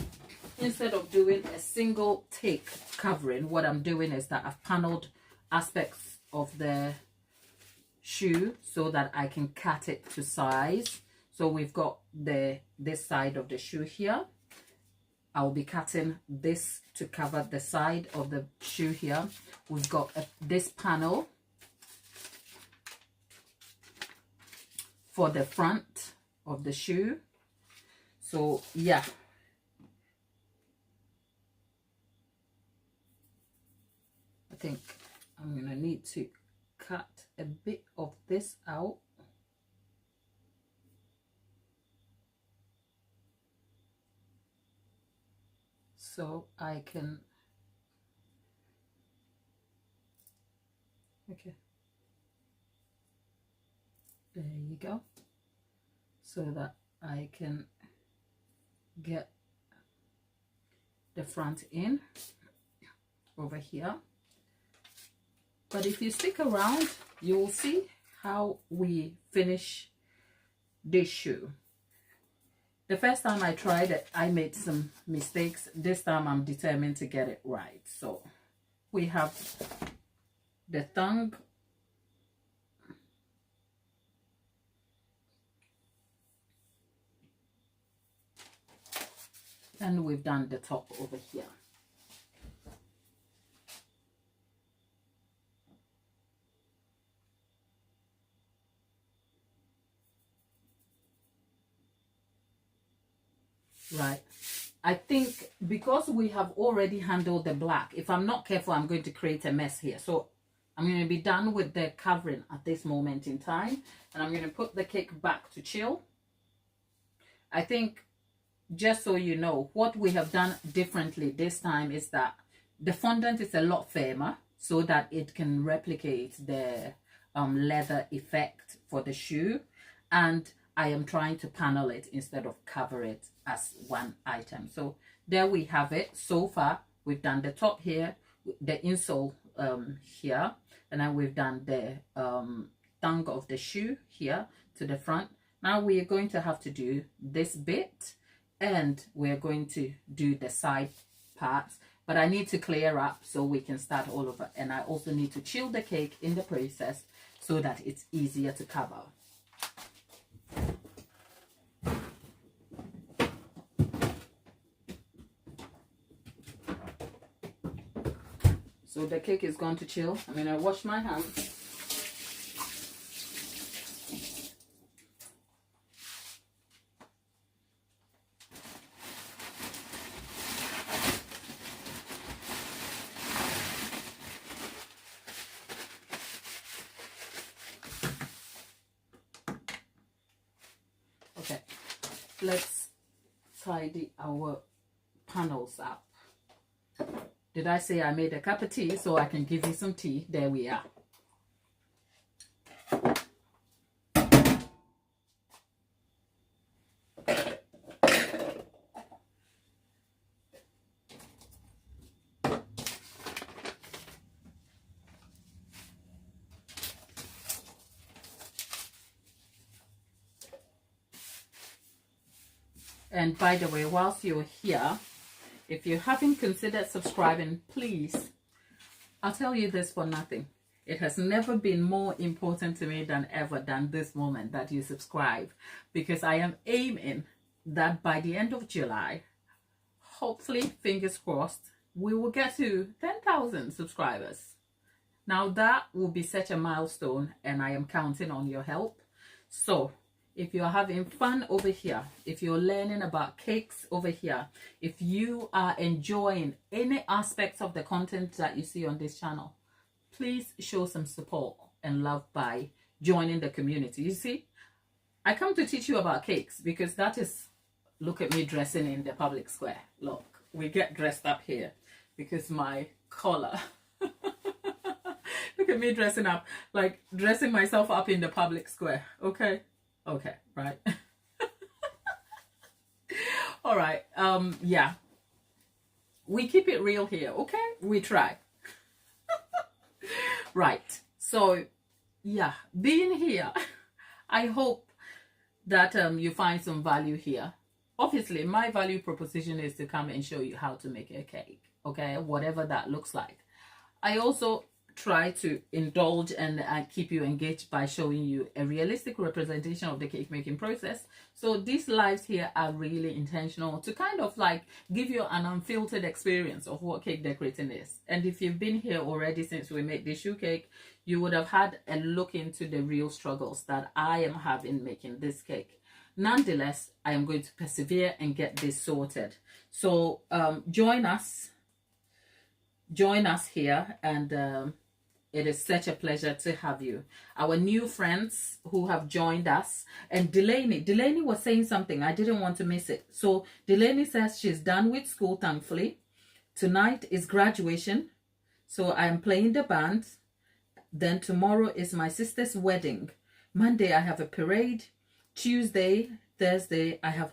Speaker 1: instead of doing a single take covering, what I'm doing is that I've paneled aspects of the shoe so that I can cut it to size. So we've got this side of the shoe here. I'll be cutting this to cover the side of the shoe here. We've got this panel for the front of the shoe. So yeah, I think I'm gonna need to cut a bit of this out. So I can, okay, there you go, so that I can get the front in over here. But if you stick around, you will see how we finish this shoe. The first time I tried it, I made some mistakes. This time I'm determined to get it right. So we have the tongue, and we've done the top over here. Right, I think because we have already handled the black, if I'm not careful, I'm going to create a mess here. So I'm going to be done with the covering at this moment in time, and I'm going to put the cake back to chill. I think, just so you know, what we have done differently this time is that the fondant is a lot firmer so that it can replicate the leather effect for the shoe, and I am trying to panel it instead of cover it as one item. So there we have it. So far we've done the top here, the insole here, and then we've done the tongue of the shoe here to the front. Now we are going to have to do this bit, and we're going to do the side parts, but I need to clear up so we can start all over. And I also need to chill the cake in the process so that it's easier to cover. So the cake is going to chill. I'm going to wash my hands. Okay, let's tidy our panels up. Did I say I made a cup of tea so I can give you some tea? There we are. And by the way, whilst you're here, if you haven't considered subscribing, please, I'll tell you this for nothing. It has never been more important to me than ever than this moment that you subscribe, because I am aiming that by the end of July, hopefully, fingers crossed, we will get to 10,000 subscribers. Now that will be such a milestone, and I am counting on your help. So if you're having fun over here, if you're learning about cakes over here, if you are enjoying any aspects of the content that you see on this channel, please show some support and love by joining the community. You see, I come to teach you about cakes because that is, look at me dressing in the public square. Look, we get dressed up here because my collar. Look at me dressing up, like dressing myself up in the public square. Okay. Okay, right. All right. Yeah, we keep it real here, okay? We try. Right. So, yeah, being here, I hope that you find some value here. Obviously, my value proposition is to come and show you how to make a cake, okay? Whatever that looks like. I also try to indulge and keep you engaged by showing you a realistic representation of the cake making process. So these lives here are really intentional to kind of like give you an unfiltered experience of what cake decorating is. And if you've been here already since we made the shoe cake, you would have had a look into the real struggles that I am having making this cake. Nonetheless, I am going to persevere and get this sorted. So join us here, and it is such a pleasure to have you. Our new friends who have joined us, and Delaney was saying something, I didn't want to miss it. So Delaney says she's done with school, thankfully. Tonight is graduation, so I am playing the band. Then tomorrow is my sister's wedding. Monday I have a parade. Tuesday, Thursday I have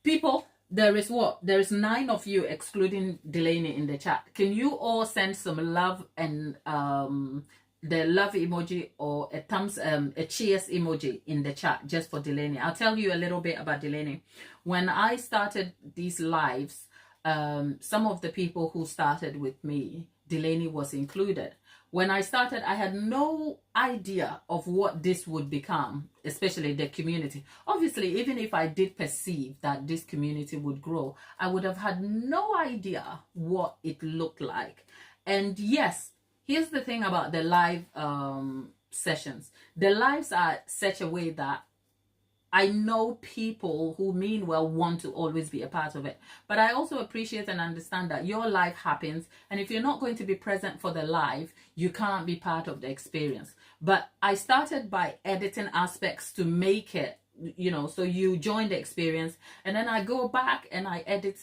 Speaker 1: people. There is 9 of you excluding Delaney in the chat. Can you all send some love and the love emoji or a thumbs a cheers emoji in the chat just for Delaney? I'll tell you a little bit about Delaney. When I started these lives, some of the people who started with me, Delaney was included. When I started, I had no idea of what this would become, especially the community. Obviously, even if I did perceive that this community would grow, I would have had no idea what it looked like. And yes, here's the thing about the live sessions. The lives are such a way that I know people who mean well want to always be a part of it. But I also appreciate and understand that your life happens. And if you're not going to be present for the live, you can't be part of the experience. But I started by editing aspects to make it, you know, so you join the experience. And then I go back and I edit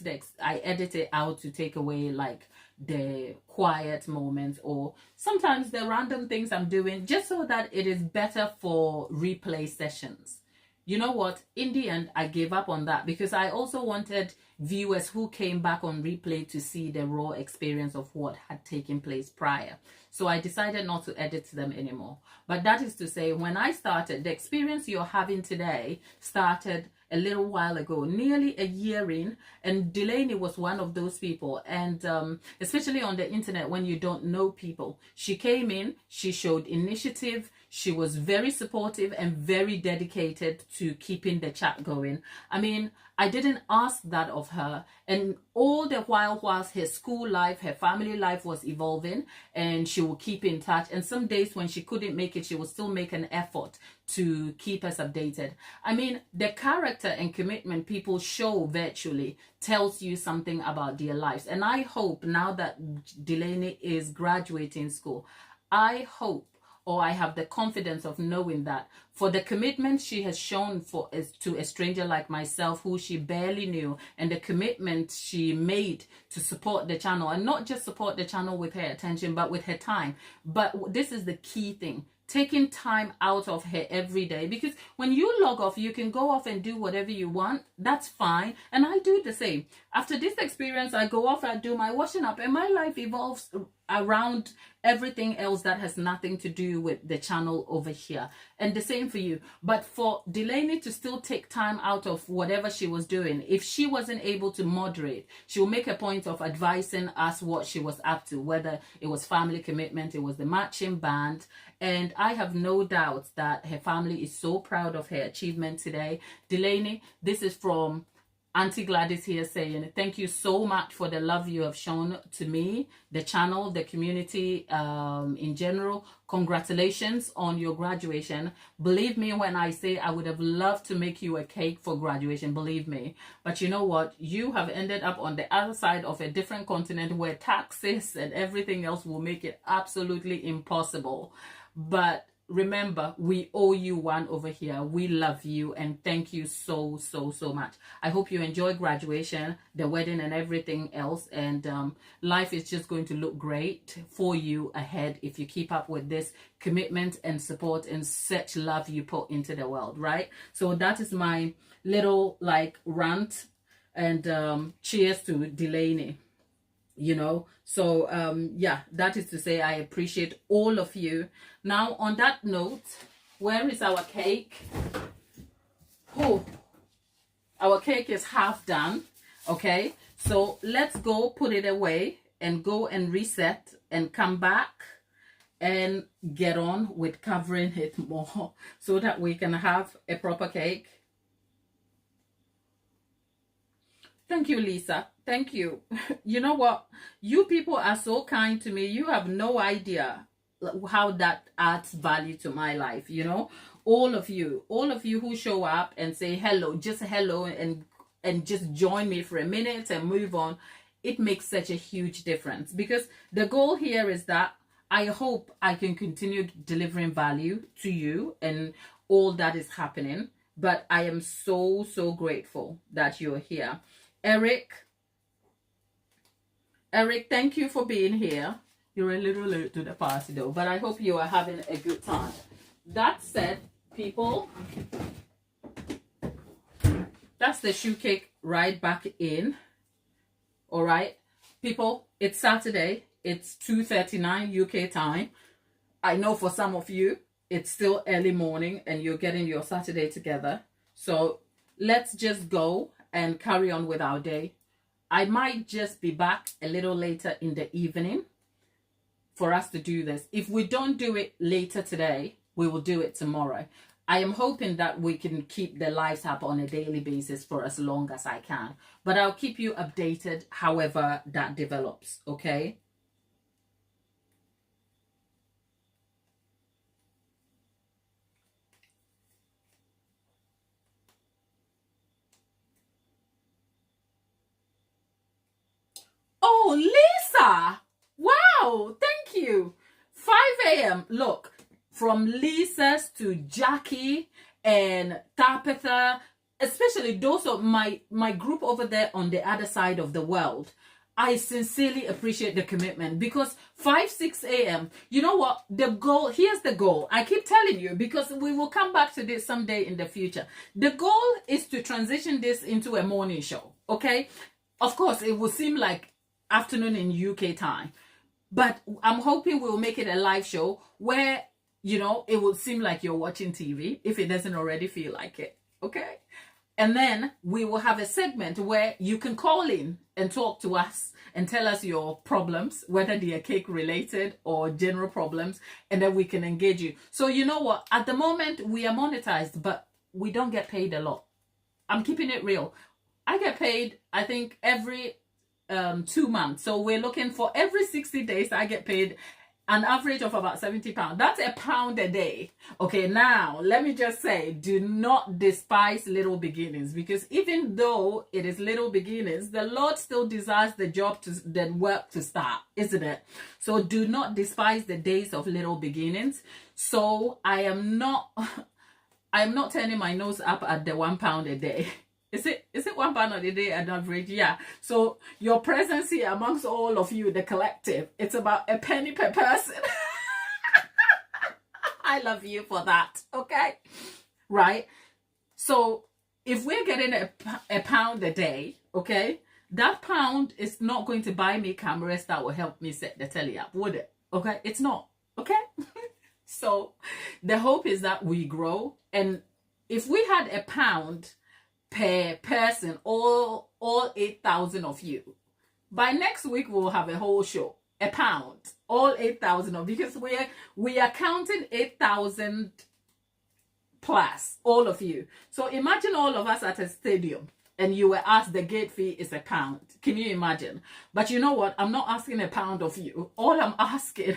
Speaker 1: it out to take away like the quiet moments or sometimes the random things I'm doing, just so that it is better for replay sessions. You know what? In the end, I gave up on that because I also wanted viewers who came back on replay to see the raw experience of what had taken place prior. So I decided not to edit them anymore. But that is to say, when I started, the experience you're having today started a little while ago, nearly a year in, and Delaney was one of those people. And especially on the internet, when you don't know people, she came in, she showed initiative, she was very supportive and very dedicated to keeping the chat going. I mean, I didn't ask that of her. And all the while, whilst her school life, her family life was evolving, and she would keep in touch. And some days when she couldn't make it, she would still make an effort to keep us updated. I mean, the character and commitment people show virtually tells you something about their lives. And I hope now that Delaney is graduating school, I hope, or I have the confidence of knowing that for the commitment she has shown to a stranger like myself who she barely knew, and the commitment she made to support the channel, and not just support the channel with her attention, but with her time. But this is the key thing, taking time out of her every day, because when you log off, you can go off and do whatever you want. That's fine. And I do the same. After this experience, I go off, I do my washing up, and my life evolves around everything else that has nothing to do with the channel over here. And the same for you. But for Delaney to still take time out of whatever she was doing, if she wasn't able to moderate, she will make a point of advising us what she was up to, whether it was family commitment, it was the marching band. And I have no doubt that her family is so proud of her achievement today. Delaney, this is from Auntie Gladys here saying, thank you so much for the love you have shown to me, the channel, the community in general. Congratulations on your graduation. Believe me when I say I would have loved to make you a cake for graduation, believe me. But you know what? You have ended up on the other side of a different continent where taxes and everything else will make it absolutely impossible. But remember, we owe you one over here. We love you and thank you so much. I hope you enjoy graduation, the wedding and everything else, and life is just going to look great for you ahead if you keep up with this commitment and support and such love you put into the world, right? So that is my little like rant, and cheers to Delaney, you know. So yeah, that is to say I appreciate all of you. Now on that note, where is our cake? Oh, our cake is half done. Okay, so let's go put it away and go and reset and come back and get on with covering it more so that we can have a proper cake. Thank you, Lisa. Thank you. You know what? You people are so kind to me. You have no idea how that adds value to my life, you know? All of you who show up and say hello, just hello, and just join me for a minute and move on. It makes such a huge difference, because the goal here is that I hope I can continue delivering value to you and all that is happening. But I am so, so grateful that you're here. Eric, thank you for being here. You're a little late to the party though, but I hope you are having a good time. That said, people, that's the shoe cake right back in. All right, people, it's Saturday. It's 2:39 UK time. I know for some of you, it's still early morning and you're getting your Saturday together. So let's just go and carry on with our day. I might just be back a little later in the evening for us to do this. If we don't do it later today, we will do it tomorrow. I am hoping that we can keep the lives up on a daily basis for as long as I can. But I'll keep you updated however that develops, okay? Oh, Lisa! Wow, thank you. 5 a.m. Look, from Lisa's to Jackie and Tabitha, especially those of my group over there on the other side of the world. I sincerely appreciate the commitment, because 5-6 a.m. You know what? The goal, here's the goal. I keep telling you, because we will come back to this someday in the future. The goal is to transition this into a morning show, okay? Of course, it will seem like afternoon in UK time, but I'm hoping we'll make it a live show where, you know, it will seem like you're watching TV if it doesn't already feel like it, okay? And then we will have a segment where you can call in and talk to us and tell us your problems, whether they are cake related or general problems, and then we can engage you. So you know what? At the moment, we are monetized, but we don't get paid a lot. I'm keeping it real. I get paid, I think, every 2 months. So we're looking for every 60 days, I get paid an average of about £70. That's £1 a day. Okay, now let me just say, do not despise little beginnings, because even though it is little beginnings, the Lord still desires the job to the work to start, isn't it? So do not despise the days of little beginnings. So I am not turning my nose up at the £1 a day. Is it £1 a day an average? Yeah. So your presence here amongst all of you, the collective, it's about a penny per person. I love you for that. Okay. Right. So if we're getting a pound a day, okay, that pound is not going to buy me cameras that will help me set the telly up, would it? Okay. It's not. Okay. So the hope is that we grow. And if we had a pound per person, all 8,000 of you, by next week we'll have a whole show, a pound, all 8,000 of, because we are counting 8,000 plus all of you. So imagine all of us at a stadium and you were asked the gate fee is £1. Can you imagine? But you know what? I'm not asking £1 of you. All I'm asking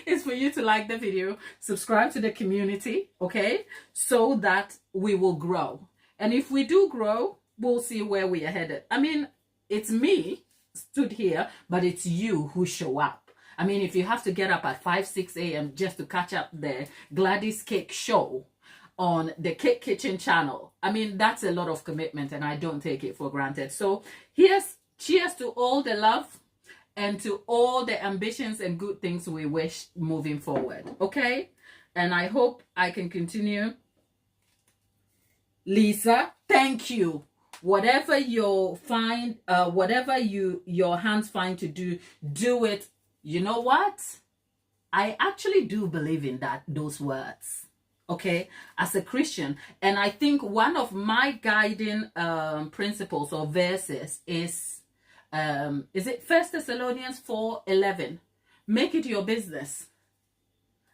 Speaker 1: is for you to like the video, subscribe to the community, okay, so that we will grow. And if we do grow, we'll see where we are headed. I mean, it's me stood here, but it's you who show up. I mean, if you have to get up at 5-6 a.m. just to catch up the Gladys Cake Show on the Cake Kitchen channel, I mean, that's a lot of commitment, and I don't take it for granted. So here's cheers to all the love and to all the ambitions and good things we wish moving forward, okay? And I hope I can continue Lisa, thank you. Whatever you find, whatever your hands find to do, do it. You know what? I actually do believe in those words. Okay, as a Christian, and I think one of my guiding principles or verses is it First Thessalonians 4:11. Make it your business.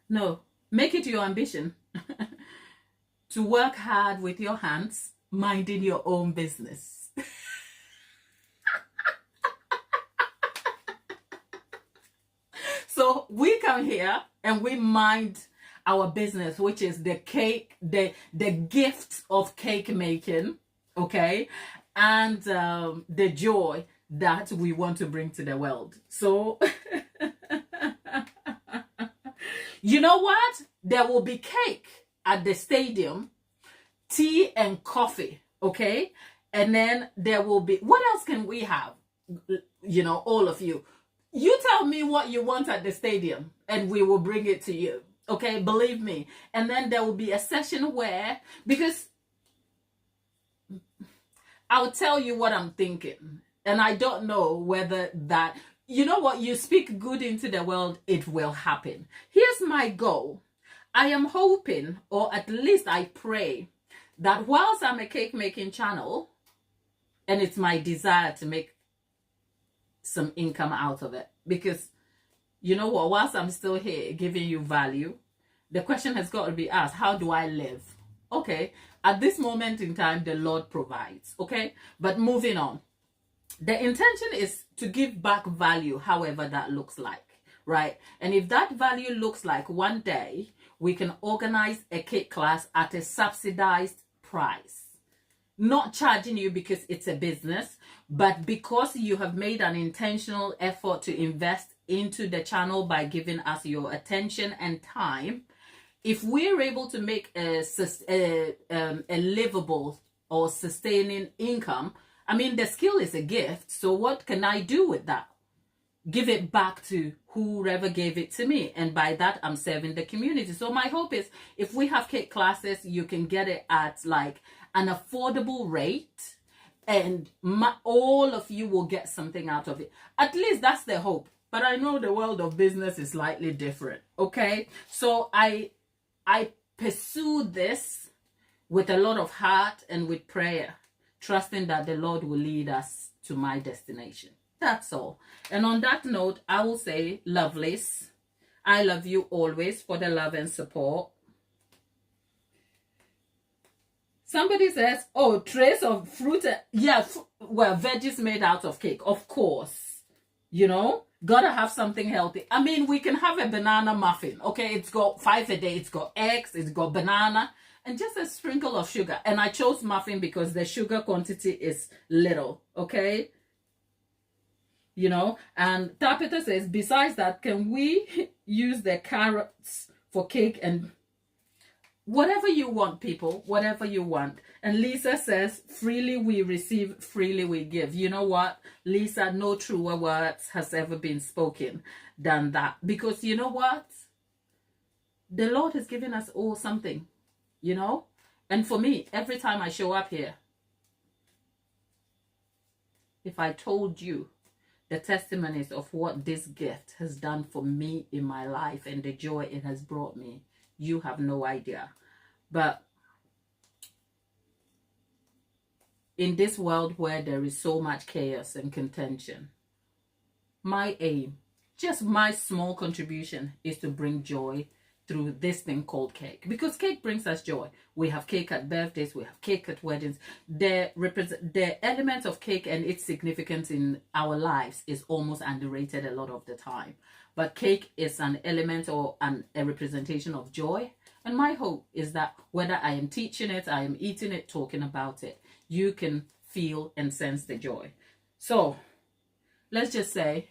Speaker 1: No, make it your ambition to work hard with your hands, minding your own business. So we come here and we mind our business, which is the cake, the gift of cake making, okay, and the joy that we want to bring to the world. So you know what? There will be cake at the stadium, tea and coffee, okay? And then there will be, what else can we have? You know, all of you. You tell me what you want at the stadium and we will bring it to you, okay? Believe me. And then there will be a session where, because I'll tell you what I'm thinking. And I don't know whether that, you know what, you speak good into the world, it will happen. Here's my goal. I am hoping, or at least I pray, that whilst I'm a cake making channel, and it's my desire to make some income out of it, because you know what, whilst I'm still here giving you value, the question has got to be asked, how do I live? Okay, at this moment in time, the Lord provides, okay? But moving on. The intention is to give back value, however that looks like, right? And if that value looks like one day we can organize a cake class at a subsidized price, not charging you because it's a business, but because you have made an intentional effort to invest into the channel by giving us your attention and time. If we're able to make a livable or sustaining income, I mean, the skill is a gift. So what can I do with that? Give it back to whoever gave it to me. And by that, I'm serving the community. So my hope is if we have cake classes, you can get it at like an affordable rate. And all of you will get something out of it. At least that's the hope. But I know the world of business is slightly different. Okay. So I pursue this with a lot of heart and with prayer, trusting that the Lord will lead us to my destination. That's all. And on that note, I will say, lovelies, I love you always for the love and support. Somebody says, oh, trays of fruit. Yeah, well, veggies made out of cake. Of course. You know, gotta have something healthy. I mean, we can have a banana muffin. Okay, it's got 5 a day. It's got eggs. It's got banana. And just a sprinkle of sugar. And I chose muffin because the sugar quantity is little, okay? You know, and Tapita says, besides that, can we use the carrots for cake? And whatever you want, people, whatever you want. And Lisa says, freely we receive, freely we give. You know what, Lisa, no truer words has ever been spoken than that. Because you know what? The Lord has given us all something. You know, and for me, every time I show up here, if I told you the testimonies of what this gift has done for me in my life and the joy it has brought me, you have no idea. But in this world where there is so much chaos and contention, my aim, just my small contribution, is to bring joy through this thing called cake, because cake brings us joy. We have cake at birthdays, we have cake at weddings. The element of cake and its significance in our lives is almost underrated a lot of the time. But cake is an element or a representation of joy. And my hope is that whether I am teaching it, I am eating it, talking about it, you can feel and sense the joy. So let's just say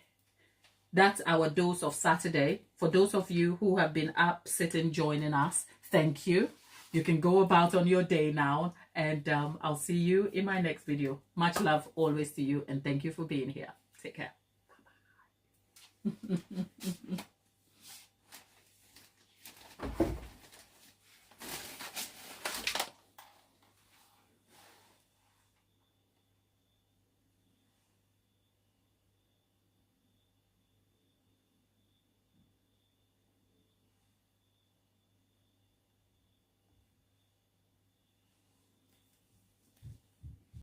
Speaker 1: that's our dose of Saturday. For those of you who have been up, sitting, joining us, thank you. You can go about on your day now, and I'll see you in my next video. Much love always to you, and thank you for being here. Take care. Bye-bye.